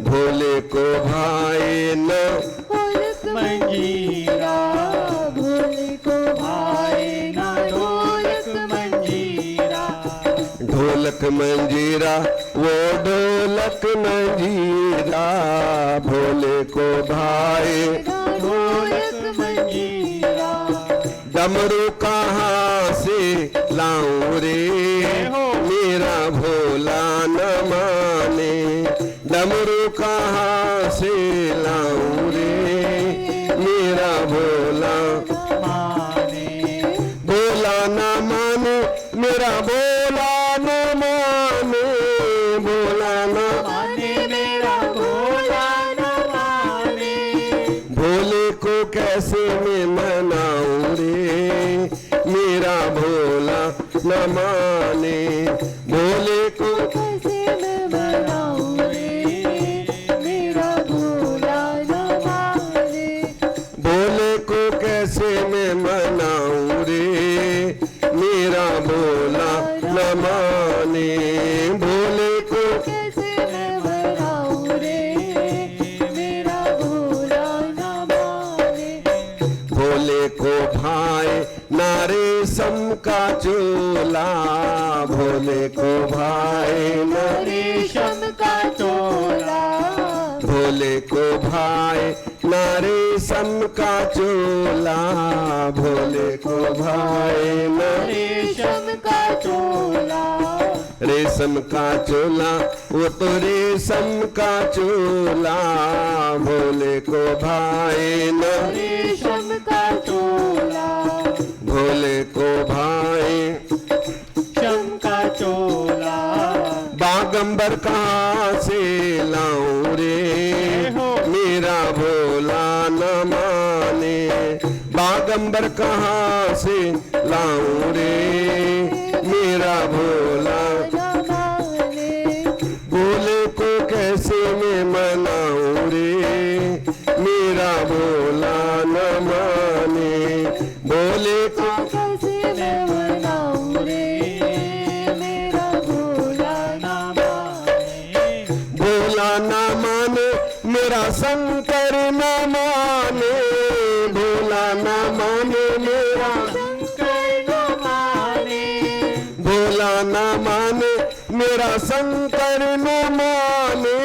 भोले को भाई न ढोलक मंजीरा। भोले को भाई ना ढोलक मंजीरा, ढोलक मंजीरा, वो ढोलक मंजीरा, भोले को भाई ना ढोलक मंजीरा। डमरू कहाँ से लाऊं रे, मेरा भोला न माने। डमरू कहाँ से लाऊं रे, मेरा भोला माने। भोला न माने, मेरा भोला न माने। भोला न माने मेरा भोला न माने। भोले को कैसे मैं मनाऊं रे, मेरा भोला न माने। भोले को कैसे मैं मनाऊं रे, मेरा भोला न माने। भोले को कैसे मैं मनाऊं रे, मेरा भोला न माने। भोले को कैसे मैं मनाऊं रे, मेरा भोला न माने। भोले को भाई नारे सम का चोला, भोले को भाई न रेशम का चोला, भोले को भाई नारे सम का चोला, भोले को भाई न रेशम का चोला। रेशम का चोला, वो तो रेशम का चोला, भोले को भाई न रेशम का चोला, भोले को भाई शम का चोला। बागंबर कहाँ से लाऊं रे, मेरा भोला न माने। बागंबर कहाँ से लाऊं रे, मेरा भोला न माने। भोले को कैसे मैं मनाऊं रे, मेरा भोला न माने। भोले को कैसे मैं मनाऊं रे, मेरा भोला न माने। भोला न माने, मेरा शंकर न माने। भोला न माने, मेरा शंकर न माने। भोला न माने, मेरा शंकर न माने।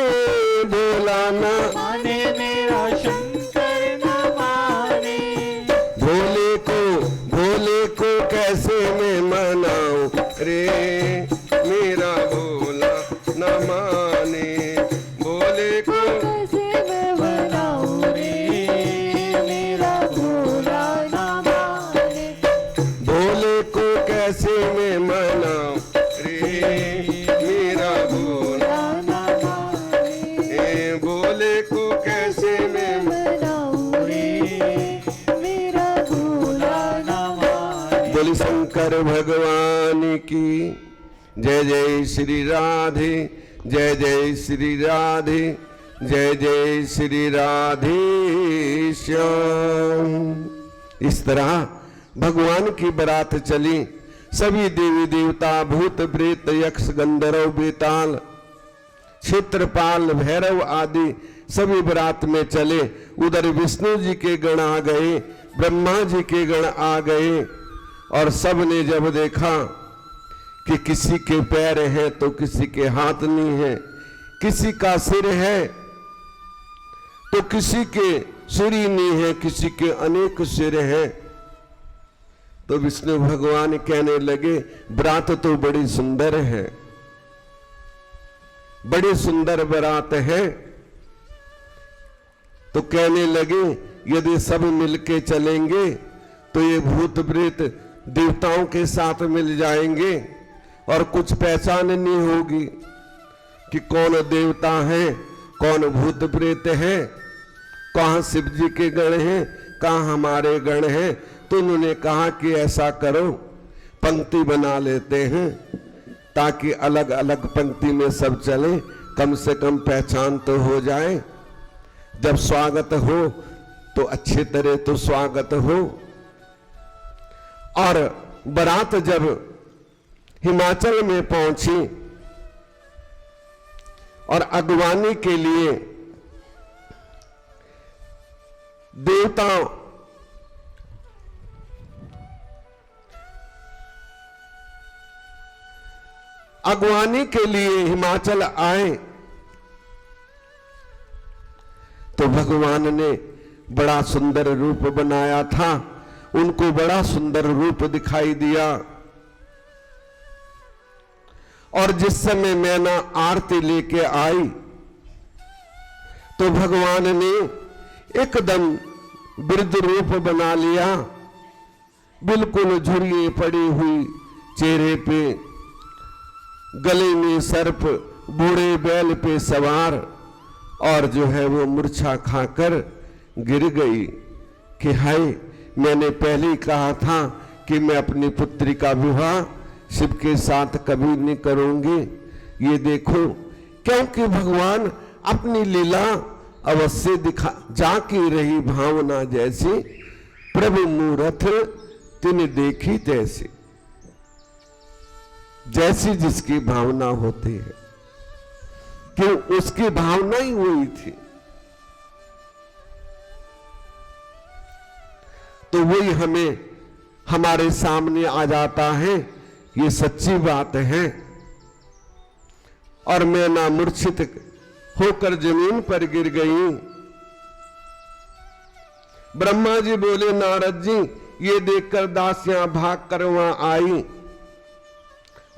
भोला न माने मेरा शंकर न माने। भोले को कैसे मैं मनाऊं रे मेरा भोला न माने। भोले को कैसे मैं मनाऊं रे मेरा भोला न माने। भोले को कैसे मैं मनाऊं रे मेरा भोला न माने। भोले को कैसे मैं मनाऊं रे मेरा भोला न माने। बोली शंकर भगवान की जय जय श्री राधे जय जय श्री राधे जय जय श्री राधे श्याम। इस तरह भगवान की बारात चली। सभी देवी देवता भूत प्रेत यक्ष गंधर्व बेताल क्षेत्रपाल भैरव आदि सभी बारात में चले। उधर विष्णु जी के गण आ गए, ब्रह्मा जी के गण आ गए और सब ने जब देखा कि किसी के पैर हैं तो किसी के हाथ नहीं है, किसी का सिर है तो किसी के सिर ही नहीं है, किसी के अनेक सिर हैं, तो विष्णु भगवान कहने लगे बारात तो बड़ी सुंदर है, बड़ी सुंदर बारात है। तो कहने लगे यदि सब मिलके चलेंगे तो ये भूत प्रेत देवताओं के साथ मिल जाएंगे और कुछ पहचान नहीं होगी कि कौन देवता है कौन भूत प्रेत है, कहां शिव जी के गण हैं कहां हमारे गण हैं। तो उन्होंने कहा कि ऐसा करो पंक्ति बना लेते हैं ताकि अलग अलग पंक्ति में सब चले, कम से कम पहचान तो हो जाए। जब स्वागत हो तो अच्छी तरह तो स्वागत हो। और बारात जब हिमाचल में पहुंची और अगवानी के लिए देवताओं अगवानी के लिए हिमाचल आए तो भगवान ने बड़ा सुंदर रूप बनाया था, उनको बड़ा सुंदर रूप दिखाई दिया। और जिस समय मैना आरती लेके आई तो भगवान ने एकदम वृद्ध रूप बना लिया, बिल्कुल झुर्रियां पड़ी हुई चेहरे पे, गले में सर्प, बूढ़े बैल पे सवार, और जो है वो मूर्छा खाकर गिर गई कि हाय मैंने पहले ही कहा था कि मैं अपनी पुत्री का विवाह शिव के साथ कभी नहीं करूंगी। ये देखो क्योंकि भगवान अपनी लीला अवश्य दिखा जाकी रही भावना जैसी, प्रभु मूरत तिन देखी तैसी। जैसी जिसकी भावना होती है कि उसकी भावना ही वही थी, तो वही हमें हमारे सामने आ जाता है। ये सच्ची बात है। और मैना मूर्छित होकर जमीन पर गिर गई। ब्रह्मा जी बोले नारद जी ये देखकर दासियां भाग कर वहां आई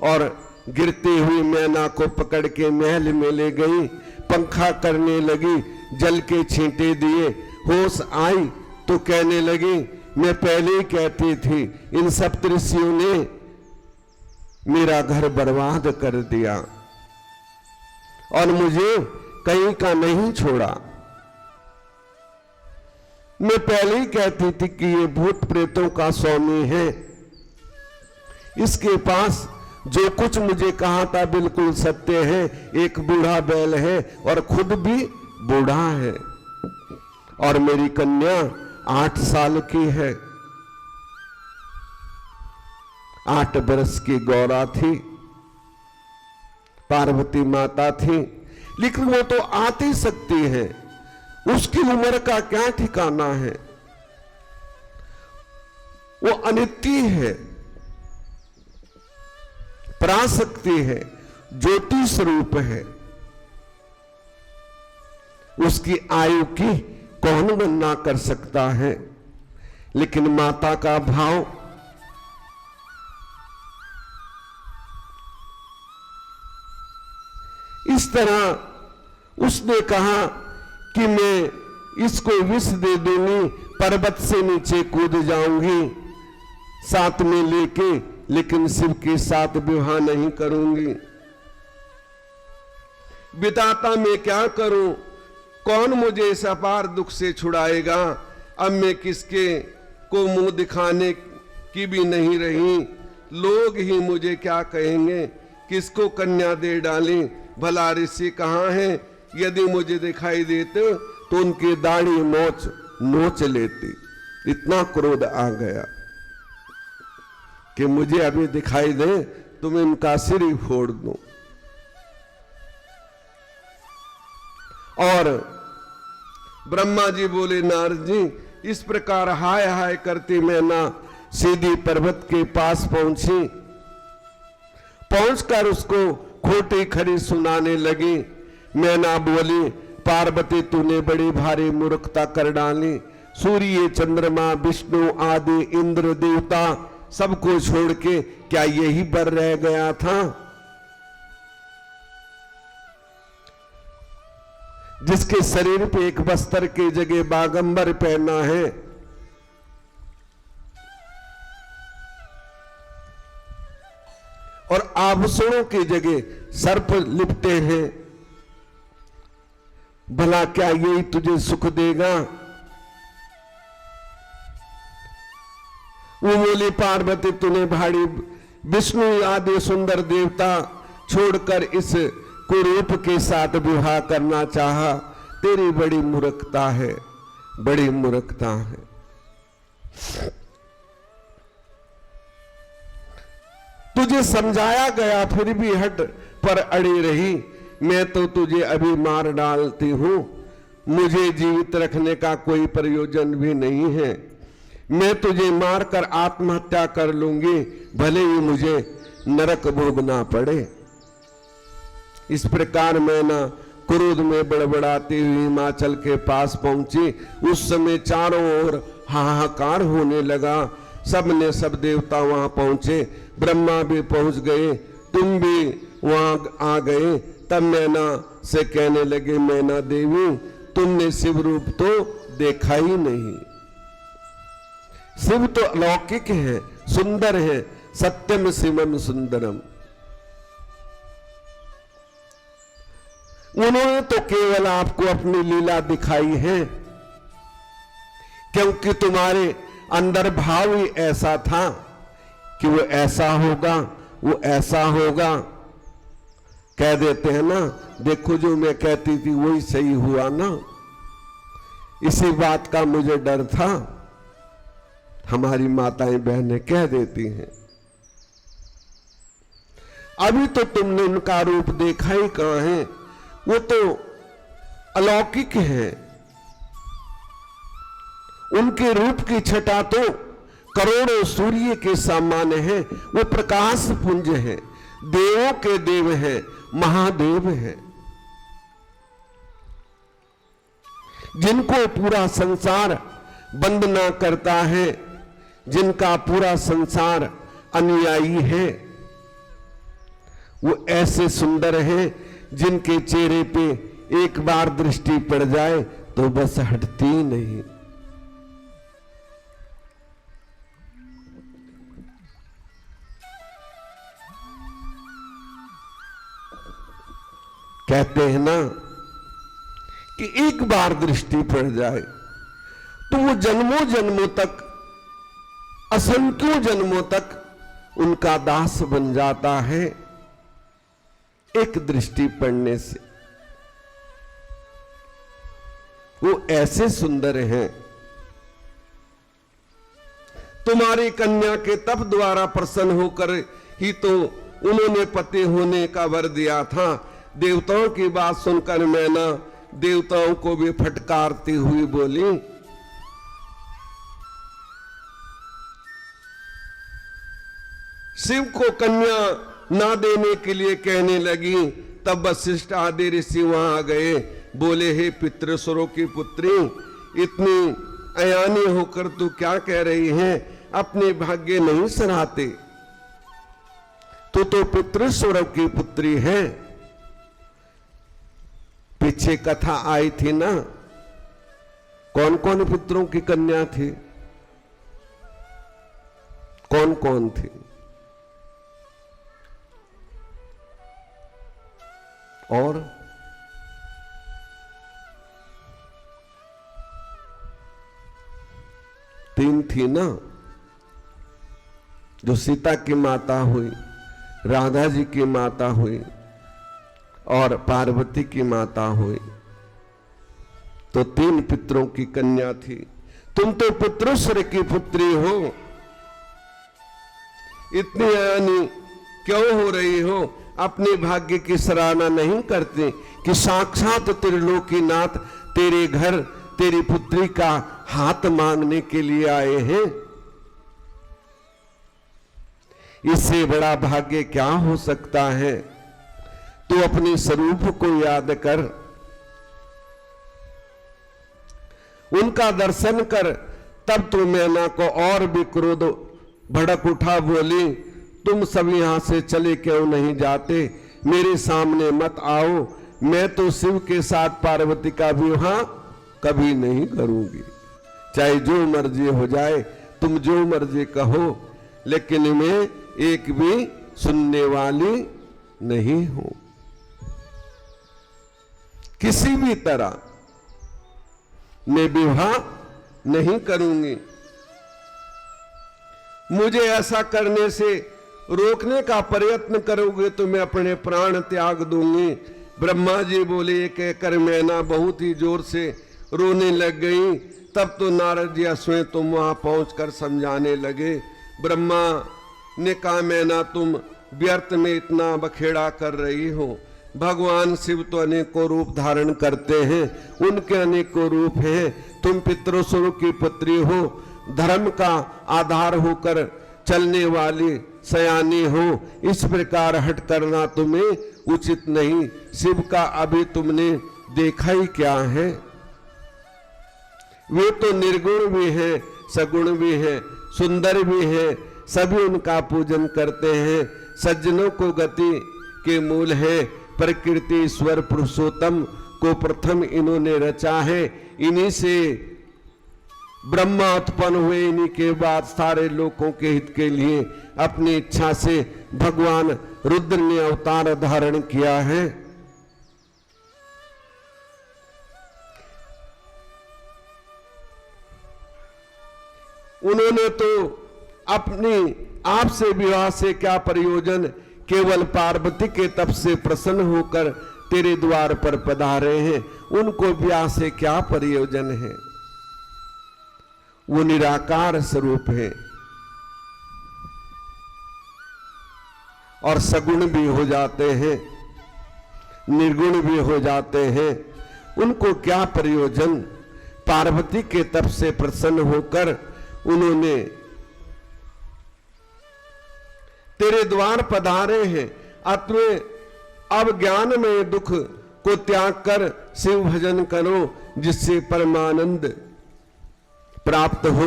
और गिरती हुई मैना को पकड़ के महल में ले गई, पंखा करने लगी, जल के छींटे दिए। होश आई तो कहने लगी मैं पहले ही कहती थी इन सप्तऋषियों ने मेरा घर बर्बाद कर दिया और मुझे कहीं का नहीं छोड़ा। मैं पहले ही कहती थी कि ये भूत प्रेतों का स्वामी है, इसके पास जो कुछ मुझे कहा था बिल्कुल सत्य है। एक बूढ़ा बैल है और खुद भी बूढ़ा है और मेरी कन्या 8 साल की है, 8 वर्ष की गौरा थी, पार्वती माता थी, लेकिन वो तो आती सकती है, उसकी उम्र का क्या ठिकाना है। वो अनित्य है, पराशक्ति है, ज्योति स्वरूप है, उसकी आयु की कौन गणना कर सकता है। लेकिन माता का भाव इस तरह उसने कहा कि मैं इसको विष दे दूंगी, पर्वत से नीचे कूद जाऊंगी साथ में लेके, लेकिन शिव के साथ विवाह नहीं करूंगी। विधाता मैं क्या करूं, कौन मुझे इस अपार दुख से छुड़ाएगा। अब मैं किसके को मुंह दिखाने की भी नहीं रही, लोग ही मुझे क्या कहेंगे, किसको कन्या दे डाली, भला ऋषि कहाँ हैं, यदि मुझे दिखाई देते तो उनकी दाढ़ी नोच लेती। इतना क्रोध आ गया कि मुझे अभी दिखाई दे तो मैं इनका सिर ही फोड़ दूं। और ब्रह्मा जी बोले, नारद जी इस प्रकार हाय हाय करती मैना सीधी पर्वत के पास पहुंची। पहुंचकर उसको खोटी खरी सुनाने लगी। मैना बोली, पार्वती तूने बड़ी भारी मूर्खता कर डाली। सूर्य चंद्रमा विष्णु आदि इंद्र देवता सबको छोड़ के क्या यही बर रह गया था, जिसके शरीर पे एक बस्तर की जगह बागंबर पहना है। और आभूषणों की जगह सर्प लिपटे हैं, भला क्या यही तुझे सुख देगा। वो बोली, पार्वती तूने भाड़ी विष्णु आदि सुंदर देवता छोड़कर इस कुरूप के साथ विवाह करना चाहा, तेरी बड़ी मूर्खता है, बड़ी मूर्खता है। तुझे समझाया गया फिर भी हट पर अड़ी रही। मैं तो तुझे अभी मार डालती हूं, मुझे जीवित रखने का कोई प्रयोजन भी नहीं है। मैं तुझे मारकर आत्महत्या कर लूंगी, भले ही मुझे नरक भोगना पड़े। इस प्रकार मैना क्रोध में बड़बड़ाती हुई हिमाचल के पास पहुंची। उस समय चारों ओर हाहाकार होने लगा। सब ने सब देवता वहां पहुंचे, ब्रह्मा भी पहुंच गए, तुम भी वहां आ गए। तब मैना से कहने लगे, मैना देवी तुमने शिव रूप तो देखा ही नहीं। शिव तो अलौकिक है, सुंदर है, सत्यम शिवम सुंदरम। उन्होंने तो केवल आपको अपनी लीला दिखाई है, क्योंकि तुम्हारे अंदर भाव ही ऐसा था कि वो ऐसा होगा, वो ऐसा होगा। कह देते हैं ना, देखो जो मैं कहती थी वही सही हुआ ना। इसी बात का मुझे डर था, हमारी माताएं बहनें कह देती हैं। अभी तो तुमने उनका रूप देखा ही कहां है, वो तो अलौकिक है। उनके रूप की छटा तो करोड़ों सूर्य के सामान्य है। वो प्रकाश पुंज है, देवों के देव है, महादेव है, जिनको पूरा संसार वंदना करता है, जिनका पूरा संसार अनुयायी है। वो ऐसे सुंदर हैं जिनके चेहरे पे एक बार दृष्टि पड़ जाए तो बस हटती नहीं। कहते हैं ना कि एक बार दृष्टि पड़ जाए तो वो जन्मों जन्मों तक, असंख्यों जन्मों तक उनका दास बन जाता है, एक दृष्टि पड़ने से। वो ऐसे सुंदर हैं। तुम्हारी कन्या के तप द्वारा प्रसन्न होकर ही तो उन्होंने पति होने का वर दिया था। देवताओं की बात सुनकर मैना देवताओं को भी फटकारती हुई बोली, शिव को कन्या ना देने के लिए कहने लगी। तब वशिष्ठ आदि ऋषि वहां आ गए। बोले, हे पितृसुरों की पुत्री, इतनी अयानी होकर तू क्या कह रही है? अपने भाग्य नहीं सराहते? तू तो पितृसुरों की पुत्री है। पीछे कथा आई थी ना, कौन कौन पितरों की कन्या थी, कौन कौन थी? और तीन थी ना, जो सीता की माता हुई, राधा जी की माता हुई और पार्वती की माता हुई। तो तीन पितरों की कन्या थी। तुम तो पुत्रेश्वर की पुत्री हो, इतनी अयानी क्यों हो रही हो? अपने भाग्य की सराहना नहीं करते कि साक्षात त्रिलोकीनाथ तेरे घर तेरी पुत्री का हाथ मांगने के लिए आए हैं। इससे बड़ा भाग्य क्या हो सकता है? तू अपने स्वरूप को याद कर, उनका दर्शन कर। तब तो मैना को और भी क्रोध भड़क उठा, बोली तुम सब यहां से चले क्यों नहीं जाते? मेरे सामने मत आओ, मैं तो शिव के साथ पार्वती का विवाह कभी नहीं करूंगी। चाहे जो मर्जी हो जाए, तुम जो मर्जी कहो, लेकिन मैं एक भी सुनने वाली नहीं हूं। किसी भी तरह मैं विवाह नहीं करूंगी। मुझे ऐसा करने से रोकने का प्रयत्न करोगे तो मैं अपने प्राण त्याग दूंगी। ब्रह्मा जी बोले, ये कहकर मैना बहुत ही जोर से रोने लग गई। तब तो नारद जी स्वयं तुम वहां पहुंचकर समझाने लगे। ब्रह्मा ने कहा, मैना तुम व्यर्थ में इतना बखेड़ा कर रही हो। भगवान शिव तो अनेकों रूप धारण करते हैं, उनके अनेकों रूप हैं। तुम पितृस्वर की पुत्री हो, धर्म का आधार होकर चलने वाली सयानी हो। इस प्रकार हट करना तुम्हें उचित नहीं। शिव का अभी तुमने देखा ही क्या है? वे तो निर्गुण भी हैं, सगुण भी हैं, सुंदर भी हैं। सभी उनका पूजन करते हैं। सज्जनों को गति के मूल है। प्रकृति ईश्वर पुरुषोत्तम को प्रथम इन्होंने रचा है। इन्हीं से ब्रह्मा उत्पन्न हुए। इन्हीं के बाद सारे लोगों के हित के लिए अपनी इच्छा से भगवान रुद्र ने अवतार धारण किया है। उन्होंने तो अपनी आप से विवाह से क्या प्रयोजन, केवल पार्वती के तप से प्रसन्न होकर तेरे द्वार पर पधारे हैं। उनको विवाह से क्या प्रयोजन है? वो निराकार स्वरूप है और सगुण भी हो जाते हैं, निर्गुण भी हो जाते हैं। उनको क्या प्रयोजन? पार्वती के तप से प्रसन्न होकर उन्होंने तेरे द्वार पधारे हैं। अतः अब ज्ञान में दुख को त्याग कर शिव भजन करो, जिससे परमानंद प्राप्त हो।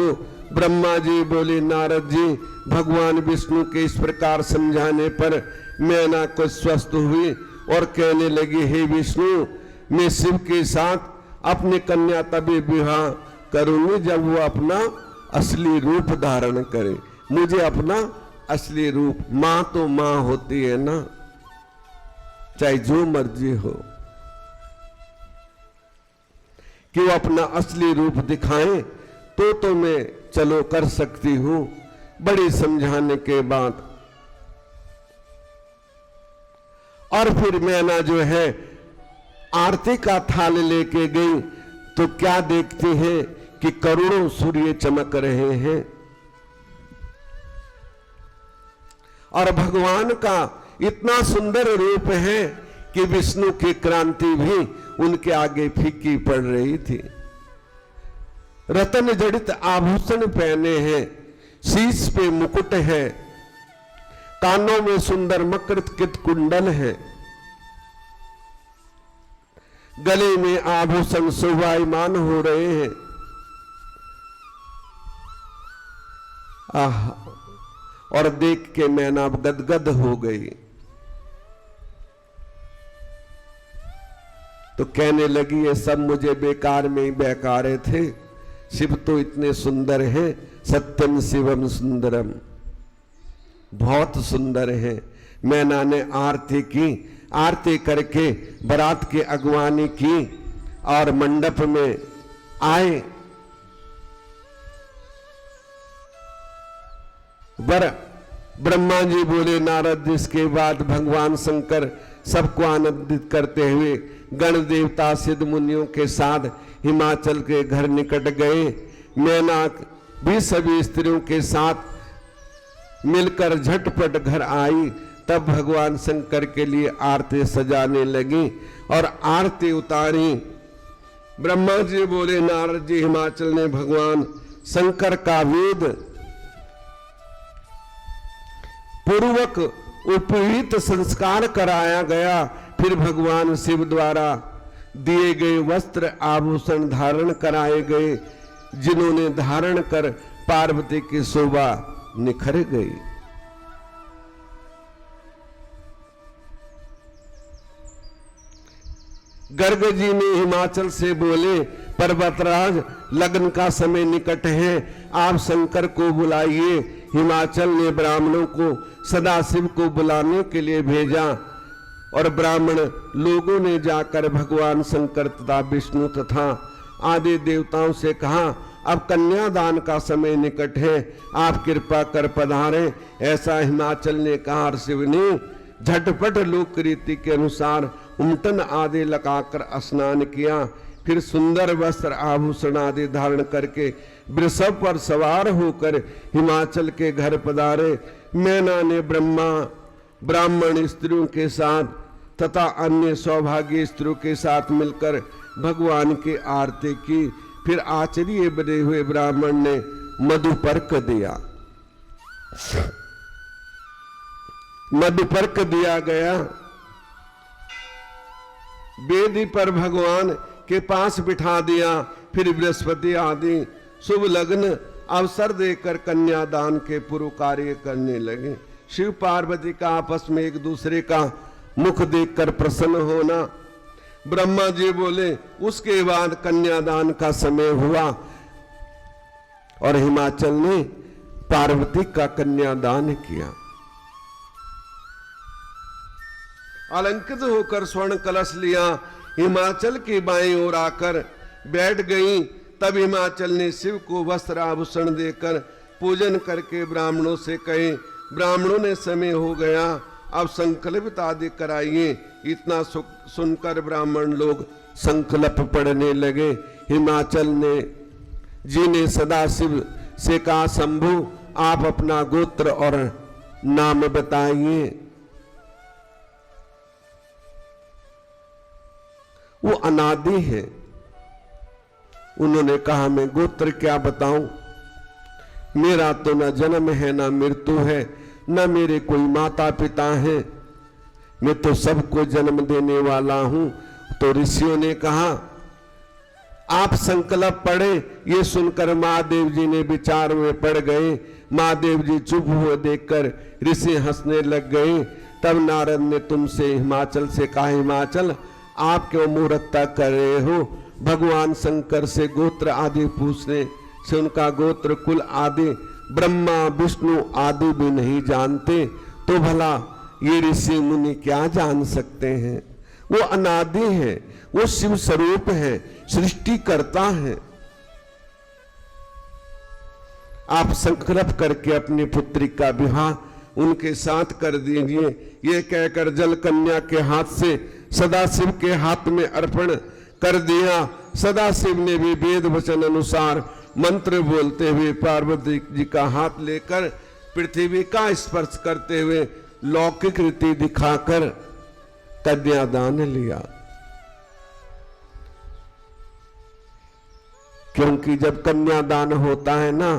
ब्रह्मा जी बोले, नारद जी, भगवान विष्णु के इस प्रकार समझाने पर मैना को स्वस्थ हुई और कहने लगी, हे विष्णु, मैं शिव के साथ अपनी कन्या तभी विवाह करूंगी जब वो अपना असली रूप धारण करे। मुझे अपना असली रूप, मां तो मां होती है ना, चाहे जो मर्जी हो, कि वो अपना असली रूप दिखाएं तो मैं चलो कर सकती हूं। बड़ी समझाने के बाद और फिर मैना जो है आरती का थाल लेके गई तो क्या देखती है कि करोड़ों सूर्य चमक रहे हैं और भगवान का इतना सुंदर रूप है कि विष्णु की क्रांति भी उनके आगे फीकी पड़ रही थी। रतन जड़ित आभूषण पहने हैं, शीश पे मुकुट है, कानों में सुंदर मकृत कुंडल है, गले में आभूषण शोभायमान हो रहे हैं। आह, और देख के मैना गदगद हो गई। तो कहने लगी ये सब मुझे बेकार में ही बेकारे थे, शिव तो इतने सुंदर हैं, सत्यम शिवम सुंदरम, बहुत सुंदर हैं। मैना ने आरती की, आरती करके बारात की अगवानी की और मंडप में आए। ब्रह्मा जी बोले नारद जी। इसके बाद भगवान शंकर सबको आनंदित करते हुए गण देवता सिद्ध मुनियों के साथ हिमाचल के घर निकट गए। मैना भी सभी स्त्रियों के साथ मिलकर झटपट घर आई। तब भगवान शंकर के लिए आरती सजाने लगी और आरती उतारी। ब्रह्मा जी बोले नारद जी, हिमाचल ने भगवान शंकर का वेद पूर्वक उपवीत संस्कार कराया गया। फिर भगवान शिव द्वारा दिए गए वस्त्र आभूषण धारण कराए गए, जिन्होंने धारण कर पार्वती की शोभा निखर गई। गर्ग जी ने हिमाचल से बोले पर्वतराज, लगन का समय निकट है, आप शंकर को बुलाइए। हिमाचल ने ब्राह्मणों को सदाशिव को बुलाने के लिए भेजा और ब्राह्मण लोगों ने जाकर भगवान शंकर तथा विष्णु तथा आदि देवताओं से कहा, अब कन्यादान का समय निकट है, आप कृपा कर पधारें। ऐसा हिमाचल ने कहा और शिव ने झटपट लोक रीति के अनुसार उमटन आदि लगाकर स्नान किया। फिर सुंदर वस्त्र आभूषण आदि धारण करके वृषभ पर सवार होकर हिमाचल के घर पधारे। मैना ने ब्राह्मण स्त्रियों के साथ तथा अन्य सौभाग्य स्त्रियों के साथ मिलकर भगवान की आरती की। फिर आचार्य बने हुए ब्राह्मण ने मधुपर्क दिया। मधुपर्क दिया गया। वेदी पर भगवान के पास बिठा दिया। फिर बृहस्पति आदि शुभ लग्न अवसर देकर कन्यादान के पूर्व कार्य करने लगे। शिव पार्वती का आपस में एक दूसरे का मुख देखकर प्रसन्न होना। ब्रह्मा जी बोले उसके बाद कन्यादान का समय हुआ और हिमाचल ने पार्वती का कन्यादान किया। अलंकृत होकर स्वर्ण कलश लिया, हिमाचल की बाईं ओर आकर बैठ गई। तब हिमाचल ने शिव को वस्त्र आभूषण देकर पूजन करके ब्राह्मणों से कहे, ब्राह्मणों ने समय हो गया, अब संकल्प आदि कराइए। इतना सुनकर ब्राह्मण लोग संकल्प पढ़ने लगे। हिमाचल जी ने सदाशिव से कहा, शंभु आप अपना गोत्र और नाम बताइए। वो अनादि है। उन्होंने कहा मैं गोत्र क्या बताऊं, मेरा तो न जन्म है न मृत्यु है, न मेरे कोई माता पिता हैं, मैं तो सबको जन्म देने वाला हूं। तो ऋषियों ने कहा आप संकल्प पढ़े। ये सुनकर महादेव जी ने विचार में पड़ गए। महादेव जी चुप हुए देखकर ऋषि हंसने लग गए। तब नारद ने तुमसे हिमाचल से कहा, हिमाचल आप क्यों मूर्खता कर रहे हो? भगवान शंकर से गोत्र आदि पूछने से उनका गोत्र कुल आदि ब्रह्मा विष्णु आदि भी नहीं जानते, तो भला ये ऋषि मुनि क्या जान सकते हैं? वो अनादि है, वो शिव स्वरूप है, सृष्टि करता है। आप संकल्प करके अपनी पुत्री का विवाह उनके साथ कर दीजिए। ये कहकर जल कन्या के हाथ से सदाशिव के हाथ में अर्पण कर दिया। सदाशिव ने भी वेद वचन अनुसार मंत्र बोलते हुए पार्वती जी का हाथ लेकर पृथ्वी का स्पर्श करते हुए लौकिक रीति दिखाकर कन्यादान लिया। क्योंकि जब कन्यादान होता है ना,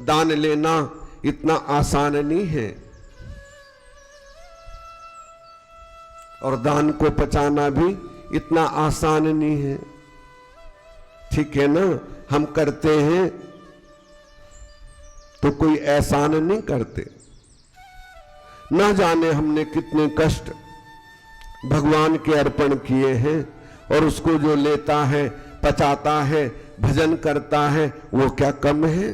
दान लेना इतना आसान नहीं है और दान को पचाना भी इतना आसान नहीं है। ठीक है ना, हम करते हैं तो कोई एहसान नहीं करते। ना जाने हमने कितने कष्ट भगवान के अर्पण किए हैं और उसको जो लेता है, पचाता है, भजन करता है, वो क्या कम है?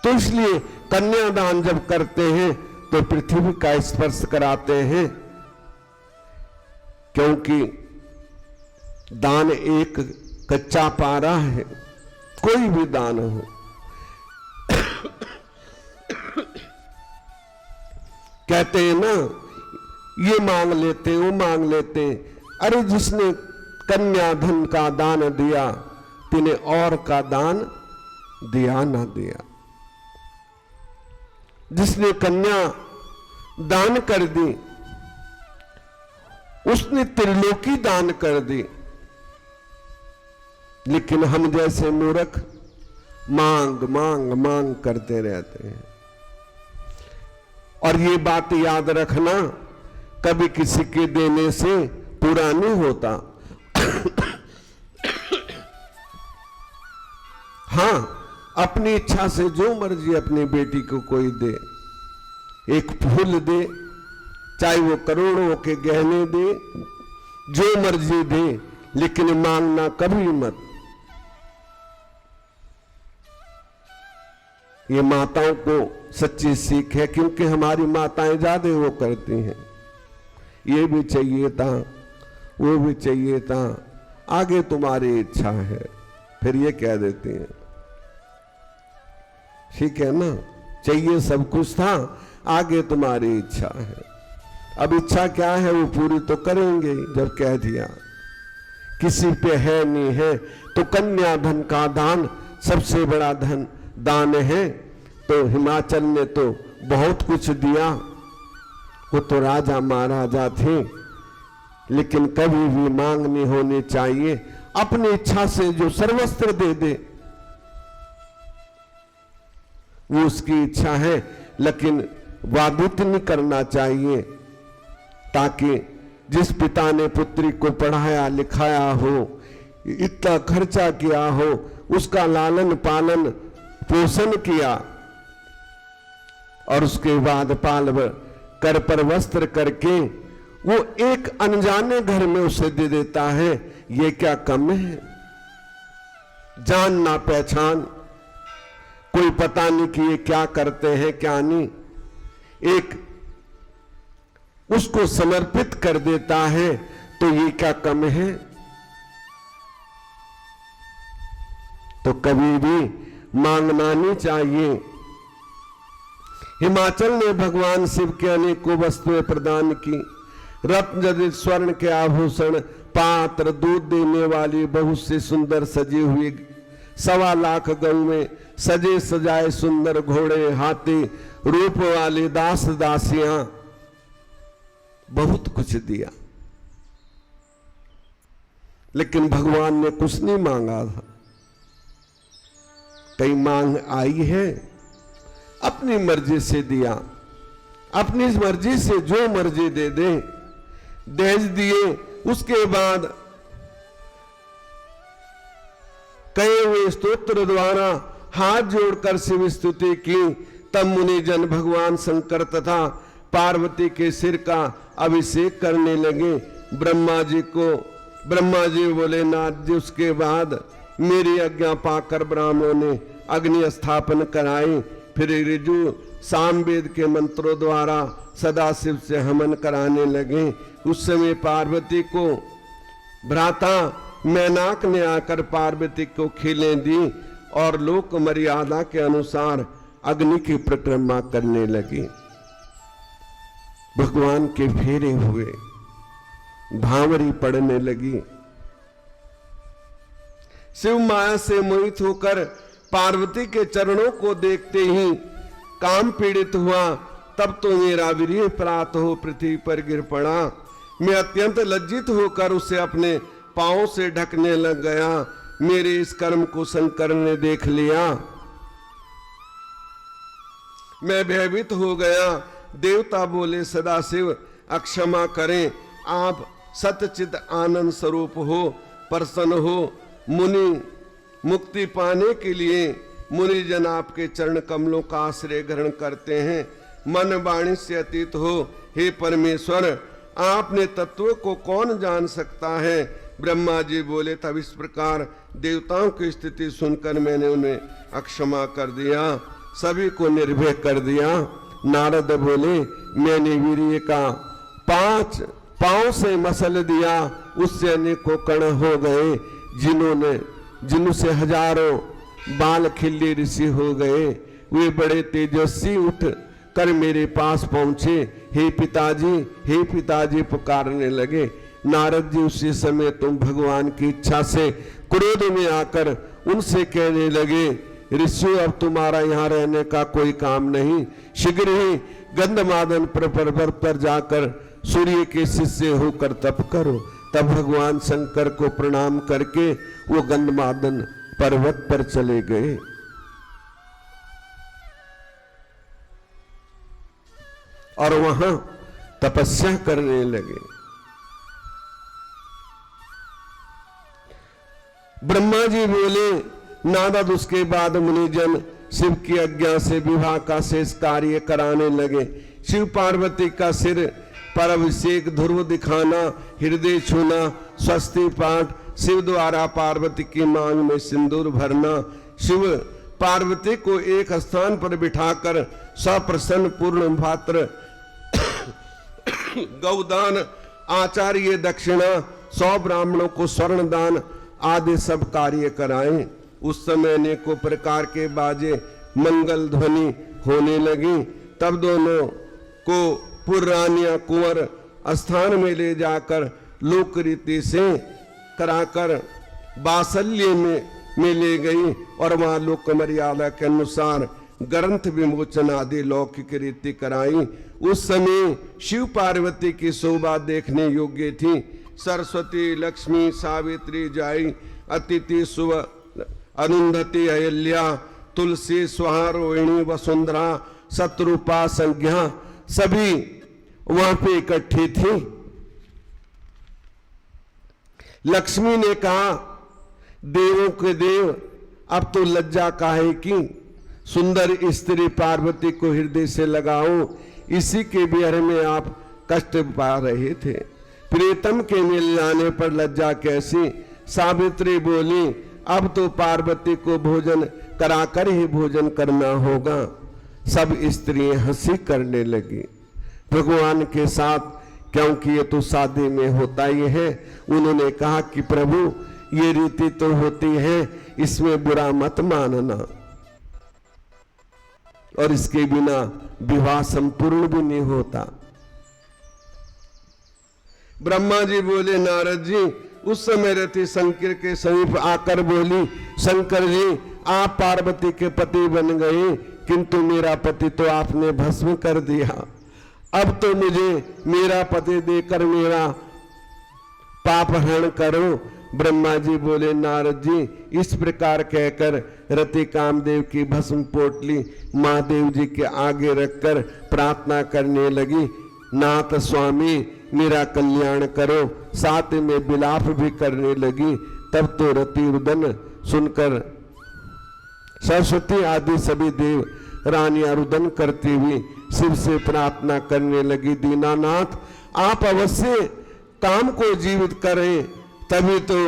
तो इसलिए कन्यादान जब करते हैं तो पृथ्वी का स्पर्श कराते हैं, क्योंकि दान एक कच्चा पारा है। कोई भी दान हो, कहते हैं ना, ये मांग लेते हैं, वो मांग लेते हैं। अरे जिसने कन्या धन का दान दिया, तिने और का दान दिया ना दिया। जिसने कन्या दान कर दी, उसने त्रिलोकी दान कर दी। लेकिन हम जैसे मूर्ख मांग मांग मांग करते रहते हैं। और ये बात याद रखना, कभी किसी के देने से पूरा नहीं होता। हां, अपनी इच्छा से जो मर्जी अपनी बेटी को कोई दे, एक फूल दे, चाहे वो करोड़ों के गहने दे, जो मर्जी दे, लेकिन मांगना कभी मत। ये माताओं को सच्ची सीख है, क्योंकि हमारी माताएं ज्यादा वो करती हैं। ये भी चाहिए था, वो भी चाहिए था, आगे तुम्हारी इच्छा है, फिर ये कह देती हैं। ठीक है ना, चाहिए सब कुछ था, आगे तुम्हारी इच्छा है। अब इच्छा क्या है, वो पूरी तो करेंगे जब कह दिया। किसी पे है नहीं है तो कन्या धन का दान सबसे बड़ा धन दान है। तो हिमाचल ने तो बहुत कुछ दिया, वो तो राजा महाराजा थे, लेकिन कभी भी मांग नहीं होनी चाहिए। अपनी इच्छा से जो सर्वस्त्र दे दे वो उसकी इच्छा है, लेकिन वादित नहीं करना चाहिए, ताकि जिस पिता ने पुत्री को पढ़ाया लिखाया हो, इतना खर्चा किया हो, उसका लालन पालन पोषण किया, और उसके बाद पाल कर पर वस्त्र करके वो एक अनजाने घर में उसे दे देता है, ये क्या कम है? जान ना पहचान, कोई पता नहीं कि ये क्या करते हैं क्या नहीं, एक उसको समर्पित कर देता है, तो ये क्या कम है? तो कभी भी मांगना नहीं चाहिए। हिमाचल ने भगवान शिव के अनेकों वस्तुएं प्रदान की, रत्न जड़ित स्वर्ण के आभूषण, पात्र, दूध देने वाली बहुत सी सुंदर सजी हुई 1.25 लाख गऊ में सजे सजाए सुंदर घोड़े, हाथी, रूप वाले दास दासियां, बहुत कुछ दिया। लेकिन भगवान ने कुछ नहीं मांगा था। कई मांग आई है, अपनी मर्जी से दिया, अपनी मर्जी से जो मर्जी दे दे, दहेज दिए। उसके बाद कहे हुए स्तोत्र द्वारा हाथ जोड़कर शिव स्तुति की। तब मुनि जन भगवान शंकर तथा पार्वती के सिर का अभिषेक करने लगे। ब्रह्मा जी बोले, नाथ जी, उसके बाद मेरी आज्ञा पाकर ब्राह्मणों ने अग्नि स्थापन कराई। फिर ऋजु सामवेद के मंत्रों द्वारा सदाशिव से हवन कराने लगे। उस समय पार्वती को भ्राता मैनाक ने आकर पार्वती को खीलें दी और लोक मर्यादा के अनुसार अग्नि की परिक्रमा करने लगी। भगवान के फेरे हुए, भांवरी पड़ने लगी। शिव माया से मोहित होकर पार्वती के चरणों को देखते ही काम पीड़ित हुआ। तब तो मेरा वीर्य प्रात हो पृथ्वी पर गिर पड़ा। मैं अत्यंत लज्जित होकर उसे अपने पांवों से ढकने लग गया। मेरे इस कर्म को शंकर ने देख लिया, मैं भयभीत हो गया। देवता बोले, सदाशिव अक्षमा करें, आप सतचित आनंद स्वरूप हो, प्रसन्न हो। मुनि मुक्ति पाने के लिए मुनि जन आपके चरण कमलों का आश्रय ग्रहण करते हैं। मन वाणी से अतीत हो, हे परमेश्वर, आपने तत्व को कौन जान सकता है? ब्रह्मा जी बोले, तब इस प्रकार देवताओं की स्थिति सुनकर मैंने उन्हें अक्षमा कर दिया, सभी को निर्भय कर दिया। नारद बोले, मैंने वीर्य का 5 पांव से मसल दिया, उससे अनेकों कण हो गए, जिनसे हजारों बाल खिल्ली ऋषि हो गए। वे बड़े तेजस्वी उठ कर मेरे पास पहुंचे, हे पिताजी पुकारने लगे। नारद जी उसी समय तुम भगवान की इच्छा से क्रोध में आकर उनसे कहने लगे, ऋषियों अब तुम्हारा यहाँ रहने का कोई काम नहीं, शीघ्र ही गंधमादन पर्वत पर जाकर सूर्य के शिष्य होकर तप करो। तब भगवान शंकर को प्रणाम करके वो गंधमादन पर्वत पर चले गए। और वहां तपस्या करने लगे। ब्रह्मा जी बोले, नारद उसके बाद मुनिजन शिव की आज्ञा से विवाह का शेष कार्य कराने लगे। शिव पार्वती का सिर पर अभिषेक, ध्रुव दिखाना, हृदय छूना, स्वस्ति पाठ, शिव द्वारा पार्वती की मांग में सिंदूर भरना, शिव पार्वती को एक स्थान पर बिठाकर सप्रसन्न पूर्ण भात्र गौदान, आचार्य दक्षिणा, 100 ब्राह्मणों को स्वर्ण दान आदि सब कार्य कराएं। उस समय अनेकों प्रकार के बाजे मंगल ध्वनि होने लगी। तब दोनों को पुरानिया कुंवर स्थान में ले जाकर लोक रीति से कराकर बासल्य में ले गई और वहां लोक मर्यादा के अनुसार ग्रंथ विमोचन आदि लौकिक रीति कराई। उस समय शिव पार्वती की शोभा देखने योग्य थी। सरस्वती, लक्ष्मी, सावित्री, जाई, अतिथि, सुव, अरुंधति, अहिल्या, तुलसी, स्वाहा, रोहिणी, वसुंधरा, शत्रुपा, संज्ञा सभी वहां पे इकट्ठी थी। लक्ष्मी ने कहा, देवों के देव अब तो लज्जा काहे की, सुंदर स्त्री पार्वती को हृदय से लगाओ, इसी के विरह में आप कष्ट पा रहे थे, प्रीतम के मिल जाने पर लज्जा कैसी। सावित्री बोली, अब तो पार्वती को भोजन कराकर ही भोजन करना होगा। सब स्त्रियां हंसी करने लगी भगवान के साथ, क्योंकि ये तो शादी में होता ही है। उन्होंने कहा कि प्रभु ये रीति तो होती है, इसमें बुरा मत मानना, और इसके बिना विवाह संपूर्ण भी नहीं होता। ब्रह्मा जी बोले, नारद जी उस समय रति शंकर के समीप आकर बोली, शंकर जी आप पार्वती के पति बन गए, किंतु मेरा पति तो आपने भस्म कर दिया। अब तो मुझे मेरा पति देकर मेरा पाप हरण करो। ब्रह्मा जी बोले, नारद जी इस प्रकार कहकर रति कामदेव की भस्म पोटली महादेव जी के आगे रखकर प्रार्थना करने लगी, नाथ स्वामी मेरा कल्याण करो। साथ में विलाप भी करने लगी। तब तो रति रुदन सुनकर सरस्वती आदि सभी देव रानियां रुदन करती हुई शिव से प्रार्थना करने लगी, दीनानाथ आप अवश्य काम को जीवित करें, तभी तो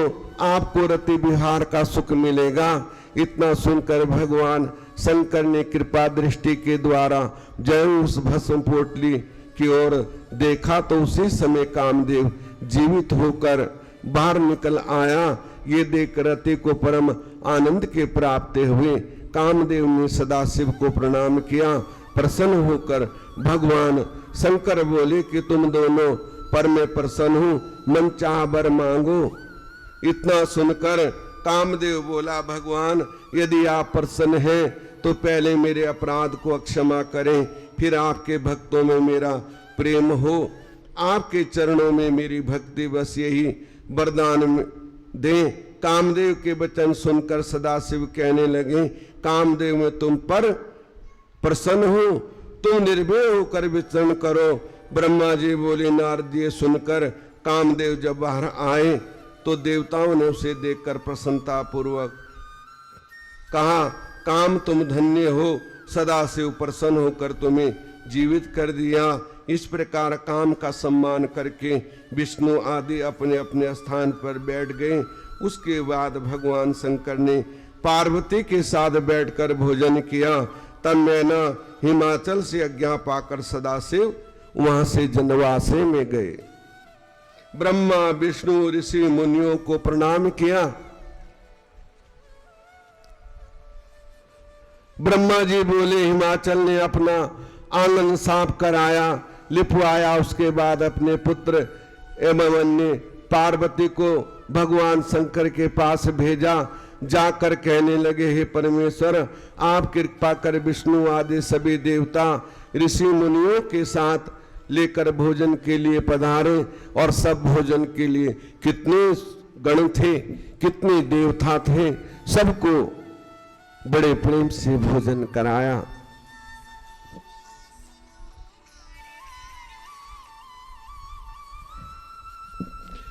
आपको रति विहार का सुख मिलेगा। इतना सुनकर भगवान शंकर ने कृपा दृष्टि के द्वारा जय उस भस्म पोटली की ओर देखा तो उसी समय कामदेव जीवित होकर बाहर निकल आया। ये देख रति को परम आनंद के प्राप्त हुए। कामदेव ने सदाशिव को प्रणाम किया। प्रसन्न होकर भगवान शंकर बोले कि तुम दोनों पर मैं प्रसन्न हूं, मन चाह वर मांगो। इतना सुनकर कामदेव बोला, भगवान यदि आप प्रसन्न हैं तो पहले मेरे अपराध को क्षमा करें, फिर आपके भक्तों में मेरा प्रेम हो, आपके चरणों में मेरी भक्ति, बस यही वरदान दें। कामदेव के वचन सुनकर सदाशिव कहने लगे, कामदेव मैं तुम पर प्रसन्न हूं, तुम निर्भय होकर विचरण करो। ब्रह्मा जी बोले, नारद जी सुनकर कामदेव जब बाहर आए तो देवताओं ने उसे देखकर प्रसन्नता पूर्वक कहा, काम तुम धन्य हो, सदाशिव प्रसन्न होकर तुम्हें जीवित कर दिया। इस प्रकार काम का सम्मान करके विष्णु आदि अपने अपने स्थान पर बैठ गए। उसके बाद भगवान शंकर ने पार्वती के साथ बैठकर भोजन किया। तब मैना हिमाचल से आज्ञा पाकर सदाशिव वहां से जनवासे में गए। ब्रह्मा विष्णु ऋषि मुनियों को प्रणाम किया। ब्रह्मा जी बोले, हिमाचल ने अपना आंगन साफ कराया, लिपवाया। उसके बाद अपने पुत्र एवं अन्य पार्वती को भगवान शंकर के पास भेजा। जाकर कहने लगे, हे परमेश्वर, आप कृपा कर विष्णु आदि सभी देवता ऋषि मुनियों के साथ लेकर भोजन के लिए पधारे। और सब भोजन के लिए कितने गण थे, कितने देवता थे, सबको बड़े प्रेम से भोजन कराया।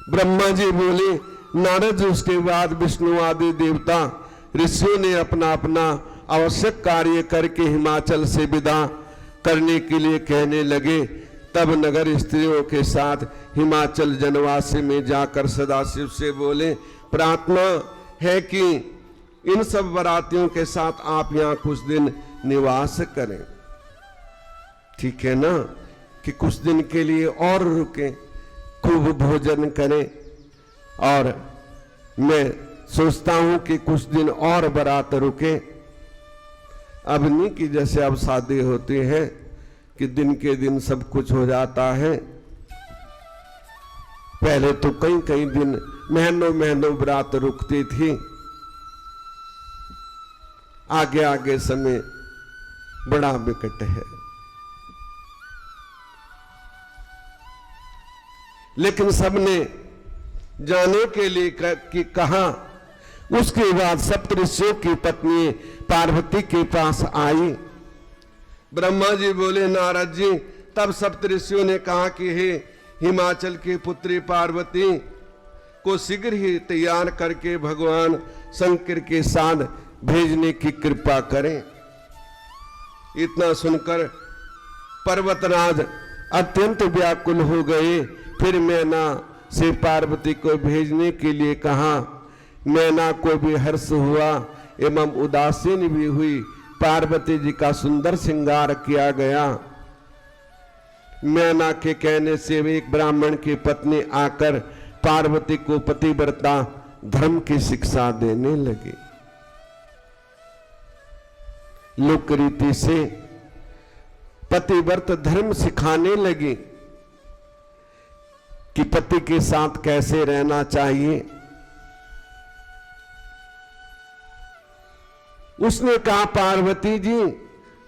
ब्रह्मा जी बोले, नारद, उसके बाद विष्णु आदि देवता ऋषियों ने अपना अपना आवश्यक कार्य करके हिमाचल से विदा करने के लिए कहने लगे। तब नगर स्त्रियों के साथ हिमाचल जनवासी में जाकर सदाशिव से बोले, प्रार्थना है कि इन सब बारातियों के साथ आप यहाँ कुछ दिन निवास करें। ठीक है ना, कि कुछ दिन के लिए और रुके, खूब भोजन करें। और मैं सोचता हूं कि कुछ दिन और बारात रुके। अब नहीं कि जैसे अब शादी होती है कि दिन के दिन सब कुछ हो जाता है। पहले तो कई कई दिन, महीनों महीनों बारात रुकती थी। आगे आगे समय बड़ा विकट है। लेकिन सबने जाने के लिए कि कहा। उसके बाद सप्तऋषियों की पत्नी पार्वती के पास आई। ब्रह्मा जी बोले, नारद जी, तब सप्तऋषियों ने कहा कि हे हिमाचल की पुत्री पार्वती को शीघ्र ही तैयार करके भगवान शंकर के साथ भेजने की कृपा करें। इतना सुनकर पर्वतराज अत्यंत व्याकुल हो गए। फिर मैना से पार्वती को भेजने के लिए कहा। मैना को भी हर्ष हुआ एवं उदासीन भी हुई। पार्वती जी का सुंदर श्रृंगार किया गया। मैना के कहने से एक ब्राह्मण की पत्नी आकर पार्वती को पतिव्रता धर्म की शिक्षा देने लगी। लोक रीति से पतिव्रत धर्म सिखाने लगी कि पति के साथ कैसे रहना चाहिए। उसने कहा, पार्वती जी,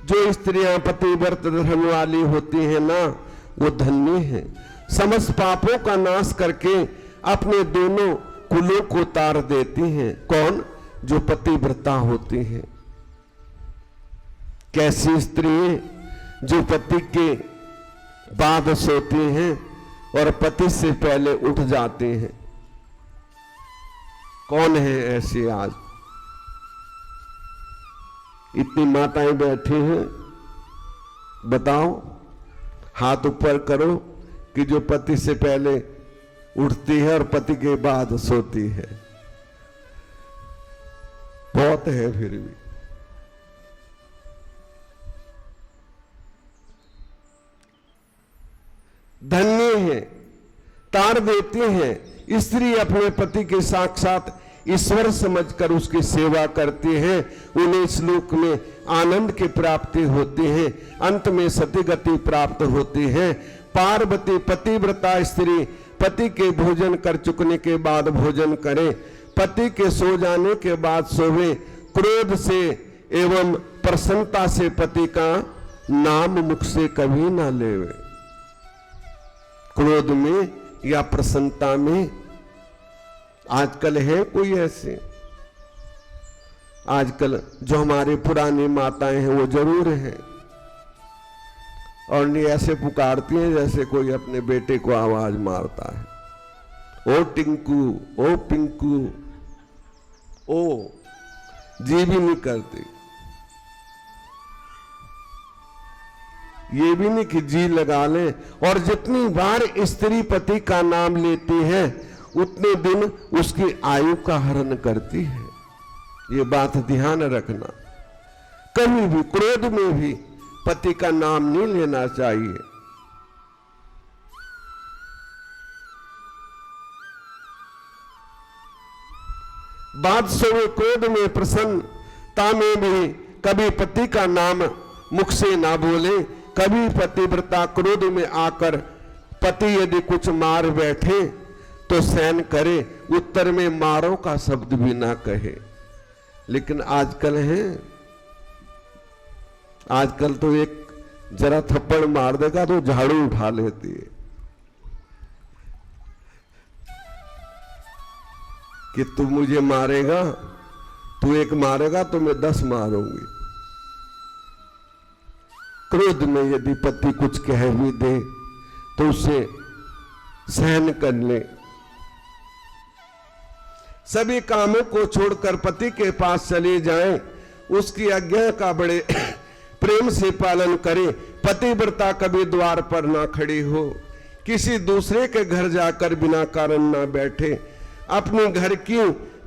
जो स्त्रियां पतिव्रत धर्म वाली होती हैं ना, वो धन्य हैं। समस्त पापों का नाश करके अपने दोनों कुलों को तार देती हैं। कौन? जो पतिव्रता होती हैं। कैसी स्त्री? जो पति के बाद सोती हैं और पति से पहले उठ जाती हैं। कौन है ऐसी? आज इतनी माताएं बैठी हैं, बताओ, हाथ ऊपर करो कि जो पति से पहले उठती है और पति के बाद सोती है। बहुत है फिर भी। धन्य है, तार देती है। स्त्री अपने पति के साक्षात ईश्वर समझकर उसकी सेवा करती है। उन्हें इस लोक में आनंद की प्राप्ति होती है, अंत में सती गति प्राप्त होती है। पार्वती पतिव्रता स्त्री पति के भोजन कर चुकने के बाद भोजन करे, पति के सो जाने के बाद सोवे, क्रोध से एवं प्रसन्नता से पति का नाम मुख से कभी ना लेवे। क्रोध में या प्रसन्नता में आजकल है कोई ऐसे? आजकल जो हमारे पुरानी माताएं हैं वो जरूर हैं, और नहीं ऐसे पुकारती हैं जैसे कोई अपने बेटे को आवाज मारता है। ओ टिंकू, ओ पिंकू, ओ, जी भी नहीं करती। ये भी नहीं कि जी लगा ले। और जितनी बार स्त्री पति का नाम लेती है उतने दिन उसकी आयु का हरण करती है। ये बात ध्यान रखना, कभी भी क्रोध में भी पति का नाम नहीं लेना चाहिए। बादशाह क्रोध में प्रसन्नता में भी कभी पति का नाम मुख से ना बोले। कभी पतिव्रता क्रोध में आकर पति यदि कुछ मार बैठे तो सहन करे, उत्तर में मारो का शब्द भी ना कहे। लेकिन आजकल तो एक जरा थप्पड़ मार देगा तो झाड़ू उठा लेती है कि तू मुझे मारेगा, तू एक मारेगा तो मैं 10 मारूंगी। क्रोध में यदि पति कुछ कह भी दे तो उसे सहन कर ले। सभी कामों को छोड़कर पति के पास चले जाएं, उसकी आज्ञा का बड़े प्रेम से पालन करें। पतिव्रता कभी द्वार पर ना खड़ी हो, किसी दूसरे के घर जाकर बिना कारण ना बैठे, अपने घर की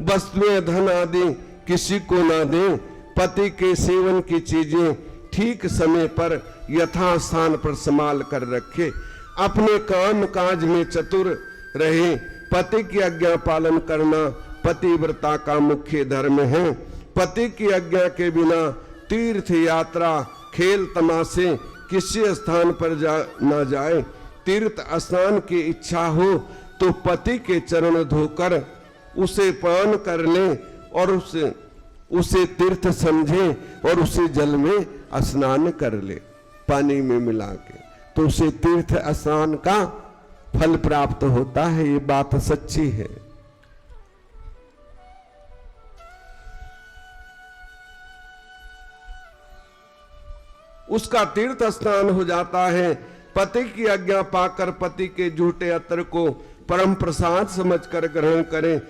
वस्तुएं धन आदि किसी को ना दे। पति के सेवन की चीजें ठीक समय पर यथास्थान पर संभाल कर रखे। अपने काम काज में चतुर रहे। पति की आज्ञा पालन करना पतिव्रता का मुख्य धर्म है। पति की आज्ञा के बिना तीर्थ यात्रा खेल तमाशे किसी स्थान पर न जाए। तीर्थ स्नान की इच्छा हो तो पति के चरण धोकर उसे पान कर ले और उसे तीर्थ समझे और उसे जल में स्नान कर ले पानी में मिला के, तो उसे तीर्थ स्नान का फल प्राप्त होता है। ये बात सच्ची है। उसका तीर्थ स्नान हो जाता है। पति की आज्ञा पाकर पति के झूठे अत्र को परम प्रसाद समझकर ग्रहण करें।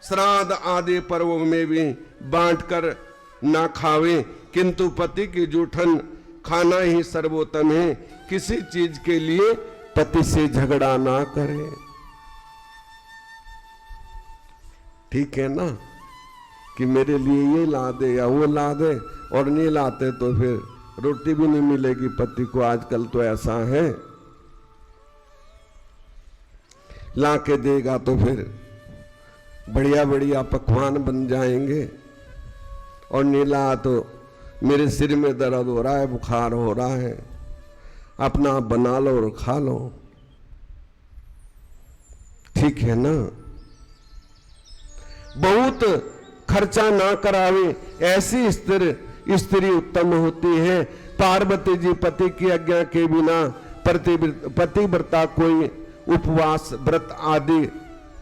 श्राद्ध आदि पर्वों में भी बांटकर ना खावे, किंतु पति की जूठन खाना ही सर्वोत्तम है। किसी चीज के लिए पति से झगड़ा ना करें। ठीक है ना, कि मेरे लिए ये ला दे या वो ला दे, और नहीं लाते तो फिर रोटी भी नहीं मिलेगी पति को। आजकल तो ऐसा है, ला के देगा तो फिर बढ़िया बढ़िया पकवान बन जाएंगे, और नहीं ला तो मेरे सिर में दर्द हो रहा है, बुखार हो रहा है, अपना बना लो और खा लो। ठीक है ना। बहुत खर्चा ना करावे, ऐसी स्त्री उत्तम होती है। पार्वती जी पति की आज्ञा के बिना पतिव्रता कोई उपवास व्रत आदि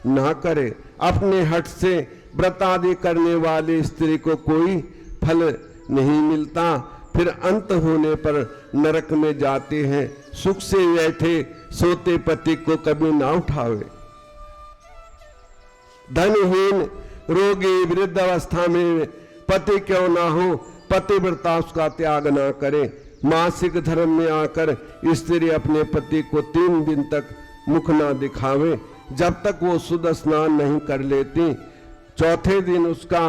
ना करे। अपने हट से व्रत आदि करने वाली स्त्री को कोई फल नहीं मिलता, फिर अंत होने पर नरक में जाते हैं। सुख से बैठे सोते पति को कभी ना उठावे। धनहीन रोगी वृद्ध अवस्था में पति क्यों ना हो, पतिव्रता उसका त्याग ना करे। मासिक धर्म में आकर स्त्री अपने पति को 3 दिन तक मुख ना दिखावे, जब तक वो शुद्ध स्नान नहीं कर लेती। चौथे दिन उसका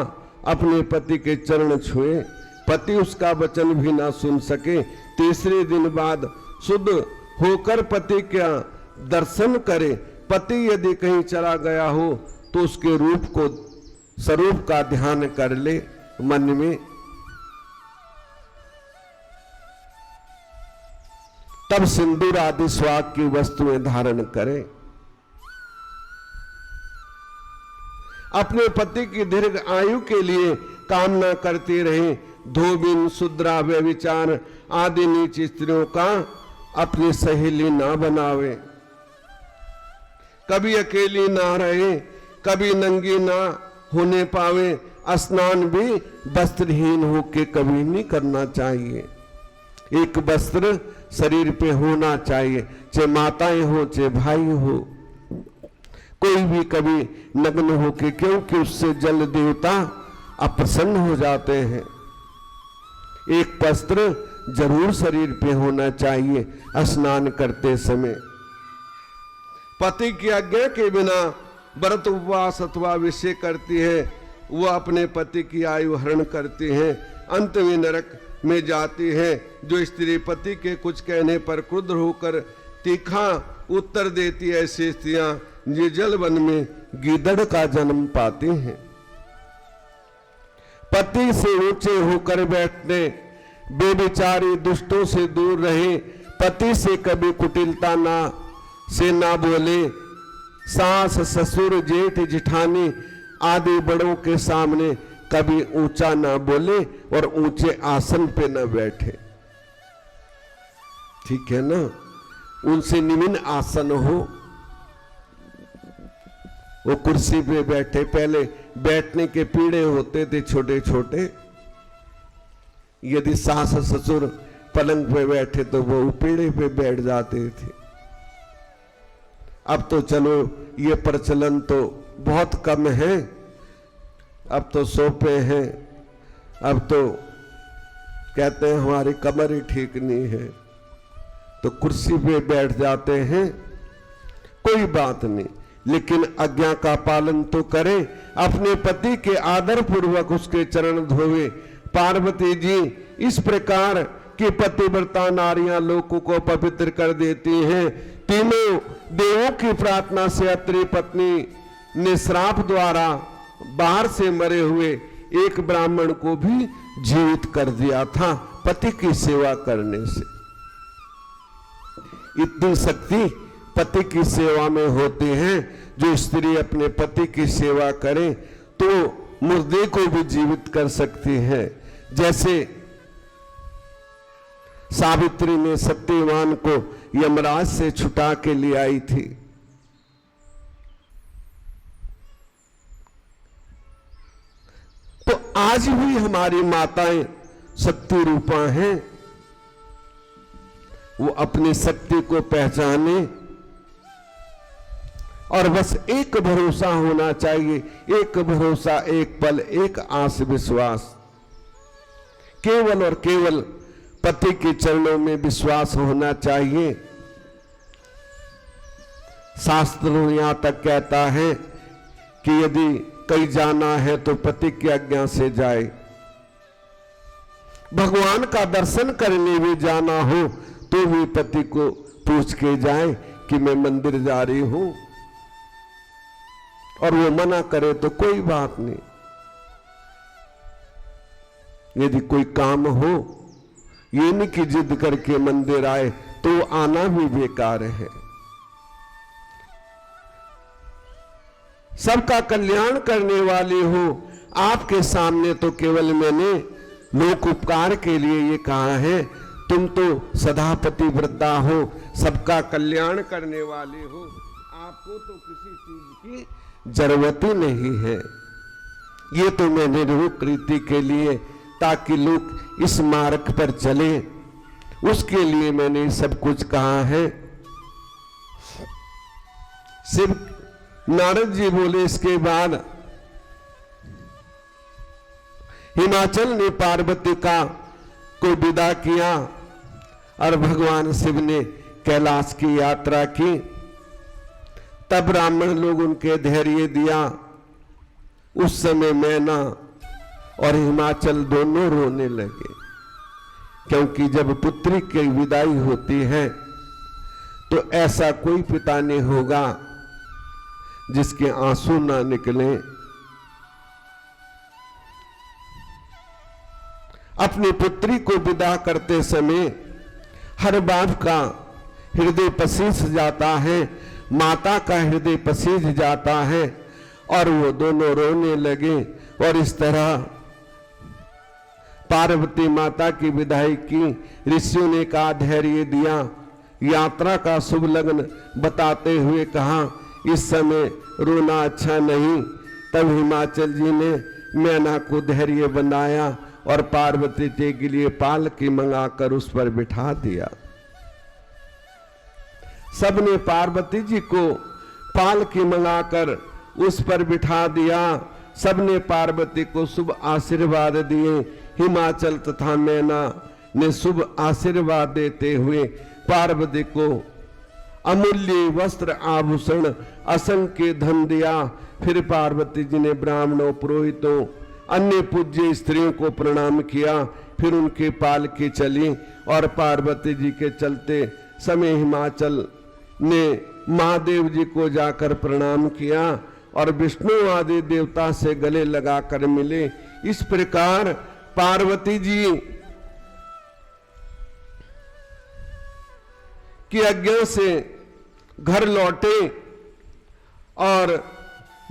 अपने पति के चरण छुए, पति उसका वचन भी ना सुन सके। तीसरे दिन बाद शुद्ध होकर पति का दर्शन करे। पति यदि कहीं चला गया हो तो उसके स्वरूप का ध्यान कर ले मन में, तब सिंदूर आदि स्वाग की वस्तुएं धारण करे। अपने पति की दीर्घ आयु के लिए कामना करते रहे। धोबिन शुद्रा व्यभिचार आदि नीच स्त्रियों का अपनी सहेली ना बनावे। कभी अकेली ना रहे, कभी नंगी ना होने पावे। स्नान भी वस्त्रहीन होके कभी नहीं करना चाहिए। एक वस्त्र शरीर पे होना चाहिए, चाहे माताएं हो चाहे भाई हो, कोई भी कभी नग्न होके, क्योंकि उससे जल देवता अप्रसन्न हो जाते हैं। एक वस्त्र जरूर शरीर पे होना चाहिए स्नान करते समय। पति की आज्ञा के बिना व्रत उपवास अथवा विषय करती है, वो अपने पति की आयु हरण करती हैं, अंत में नरक में जाती है। जो स्त्री पति के कुछ कहने पर क्रुद्ध होकर तीखा उत्तर देती है, ऐसी स्त्रियां ये जल वन में गीदड़ का जन्म पाती हैं। पति से ऊंचे होकर बैठने, बेबिचारी दुष्टों से दूर रहे, पति से कभी कुटिलता ना बोले, सास ससुर जेठ जिठानी आदि बड़ों के सामने कभी ऊंचा ना बोले और ऊंचे आसन पे ना बैठे। ठीक है ना, उनसे निम्न आसन हो, वो कुर्सी पे बैठे। पहले बैठने के पीढ़े होते थे छोटे छोटे, यदि सास ससुर पलंग पे बैठे तो वो पीढ़े पे बैठ जाते थे। अब तो चलो ये प्रचलन तो बहुत कम है, अब तो सोफे हैं, अब तो कहते हैं हमारी कमर ही ठीक नहीं है तो कुर्सी पे बैठ जाते हैं। कोई बात नहीं, लेकिन आज्ञा का पालन तो करें, अपने पति के आदर पूर्वक उसके चरण धोवे। पार्वती जी इस प्रकार की पतिव्रता नारियां लोगों को पवित्र कर देती हैं। तीनों देवों की प्रार्थना से अत्रि पत्नी ने श्राप द्वारा बाहर से मरे हुए एक ब्राह्मण को भी जीवित कर दिया था पति की सेवा करने से। इतनी शक्ति पति की सेवा में होती है। जो स्त्री अपने पति की सेवा करे तो मुर्दे को भी जीवित कर सकती है। जैसे सावित्री ने सत्यवान को यमराज से छुटा के ले आई थी। तो आज भी हमारी माताएं शक्ति रूपा हैं, वो अपनी शक्ति को पहचाने और बस एक भरोसा होना चाहिए, एक भरोसा, एक पल, एक आस विश्वास, केवल और केवल पति के चरणों में विश्वास होना चाहिए। शास्त्रों यहां तक कहता है कि यदि कहीं जाना है तो पति की आज्ञा से जाए। भगवान का दर्शन करने भी जाना हो तो भी पति को पूछ के जाए कि मैं मंदिर जा रही हूं, और वो मना करे तो कोई बात नहीं। यदि कोई काम हो, ये नहीं कि जिद करके मंदिर आए तो आना भी बेकार है। सबका कल्याण करने वाली हो, आपके सामने तो केवल मैंने लोक उपकार के लिए ये कहा है। तुम तो सदा पतिव्रता हो, सबका कल्याण करने वाले हो, आपको तो किसी चीज की जरूरत ही नहीं है। ये तो मैंने रूप रीति के लिए, ताकि लोग इस मार्ग पर चले, उसके लिए मैंने सब कुछ कहा है। सिर्फ नारद जी बोले। इसके बाद हिमाचल ने पार्वती को विदा किया और भगवान शिव ने कैलाश की यात्रा की। तब ब्राह्मण लोग उनके धैर्य दिया। उस समय मैना और हिमाचल दोनों रोने लगे, क्योंकि जब पुत्री की विदाई होती है तो ऐसा कोई पिता नहीं होगा जिसके आंसू ना निकले। अपनी पुत्री को विदा करते समय हर बाप का हृदय पसीज जाता है, माता का हृदय पसीज जाता है, और वो दोनों रोने लगे। और इस तरह पार्वती माता की विदाई की। ऋषियों ने कहा, धैर्य दिया, यात्रा का शुभ लगन बताते हुए कहा, इस समय रोना अच्छा नहीं। तब हिमाचल जी ने मैना को धैर्य बनाया और पार्वती जी के लिए पालकी मंगाकर उस पर बिठा दिया। सबने पार्वती जी को पालकी मंगाकर उस पर बिठा दिया। सबने पार्वती को शुभ आशीर्वाद दिए। हिमाचल तथा मैना ने शुभ आशीर्वाद देते हुए पार्वती को अमूल्य वस्त्र आभूषण असंख्य धन दिया। फिर पार्वती जी ने ब्राह्मणों, पुरोहितों, अन्य पूज्य स्त्रियों को प्रणाम किया। फिर उनके पालकी चली और पार्वती जी के चलते समय हिमाचल ने महादेव जी को जाकर प्रणाम किया और विष्णु आदि देवता से गले लगाकर मिले। इस प्रकार पार्वती जी की आज्ञा से घर लौटे और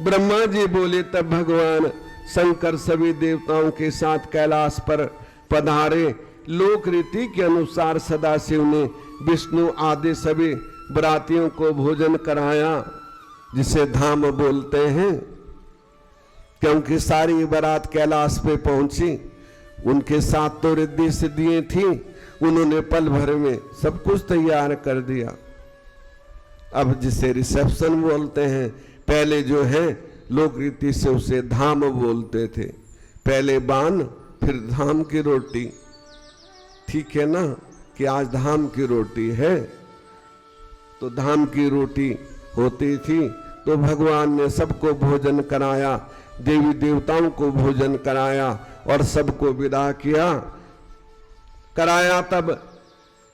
ब्रह्मा जी बोले तब भगवान शंकर सभी देवताओं के साथ कैलाश पर पधारे। लोक रीति के अनुसार सदाशिव ने विष्णु आदि सभी बरातियों को भोजन कराया, जिसे धाम बोलते हैं, क्योंकि सारी बारात कैलाश पे पहुंची। उनके साथ तो रिद्धि सिद्धियां थी, उन्होंने पल भर में सब कुछ तैयार कर दिया। अब जिसे रिसेप्शन बोलते हैं, पहले जो है लोक रीति से उसे धाम बोलते थे। पहले बान फिर धाम की रोटी, ठीक है ना, कि आज धाम की रोटी है। तो धाम की रोटी होती थी, तो भगवान ने सबको भोजन कराया, देवी देवताओं को भोजन कराया और सबको विदा किया कराया। तब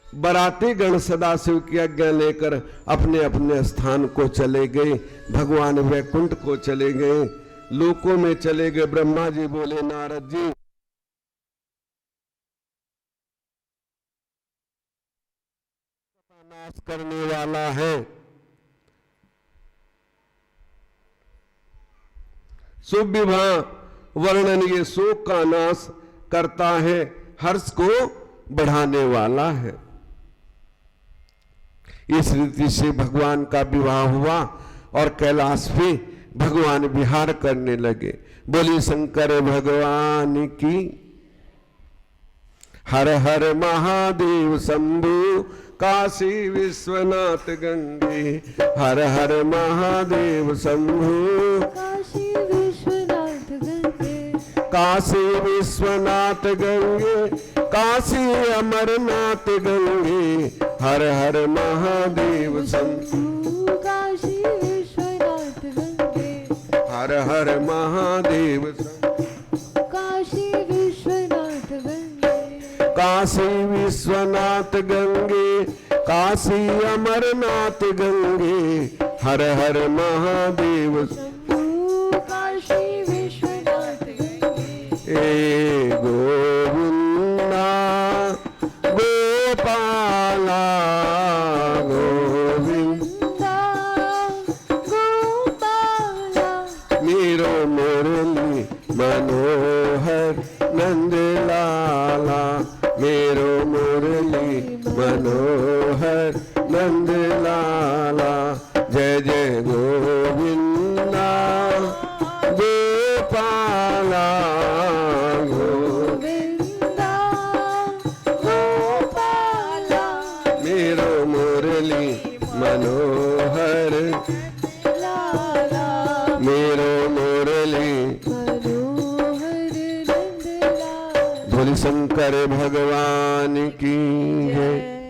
बराती गण सदाशिव की आज्ञा लेकर अपने अपने स्थान को चले गए। भगवान वैकुंठ को चले गए, लोकों में चले गए। ब्रह्मा जी बोले नारद जी, नाश करने वाला है, शुभ विवाह वर्णन ये शोक का नाश करता है, हर्ष को बढ़ाने वाला है। इस रीति से भगवान का विवाह हुआ और कैलाश पे भगवान विहार करने लगे। बोली शंकर भगवान की। हर हर महादेव शंभु काशी विश्वनाथ गंगे। हर हर महादेव शंभु काशी विश्वनाथ गंगे। काशी विश्वनाथ गंगे, काशी अमरनाथ गंगे। हर हर महादेव शंभु काशी विश्वनाथ गंगे। हर हर महादेव काशी विश्वनाथ गंगे। काशी विश्वनाथ गंगे, काशी अमरनाथ गंगे। हर हर महादेव शंभु काशी विश्वनाथ गंगे। ए गोविंदा गोपाला गोविंदा गोपाला मेरो मुरली मनोहर नंद लाला। मेरो मुरली मनोहर नंद लाला। जय जय गोविंदा गोपाला गोविंदा गोपाला मेरो मुरली मनोहर लाला। मेरो मुरली। मनोहर नंद लाला। बोली शंकर भगवान की जय।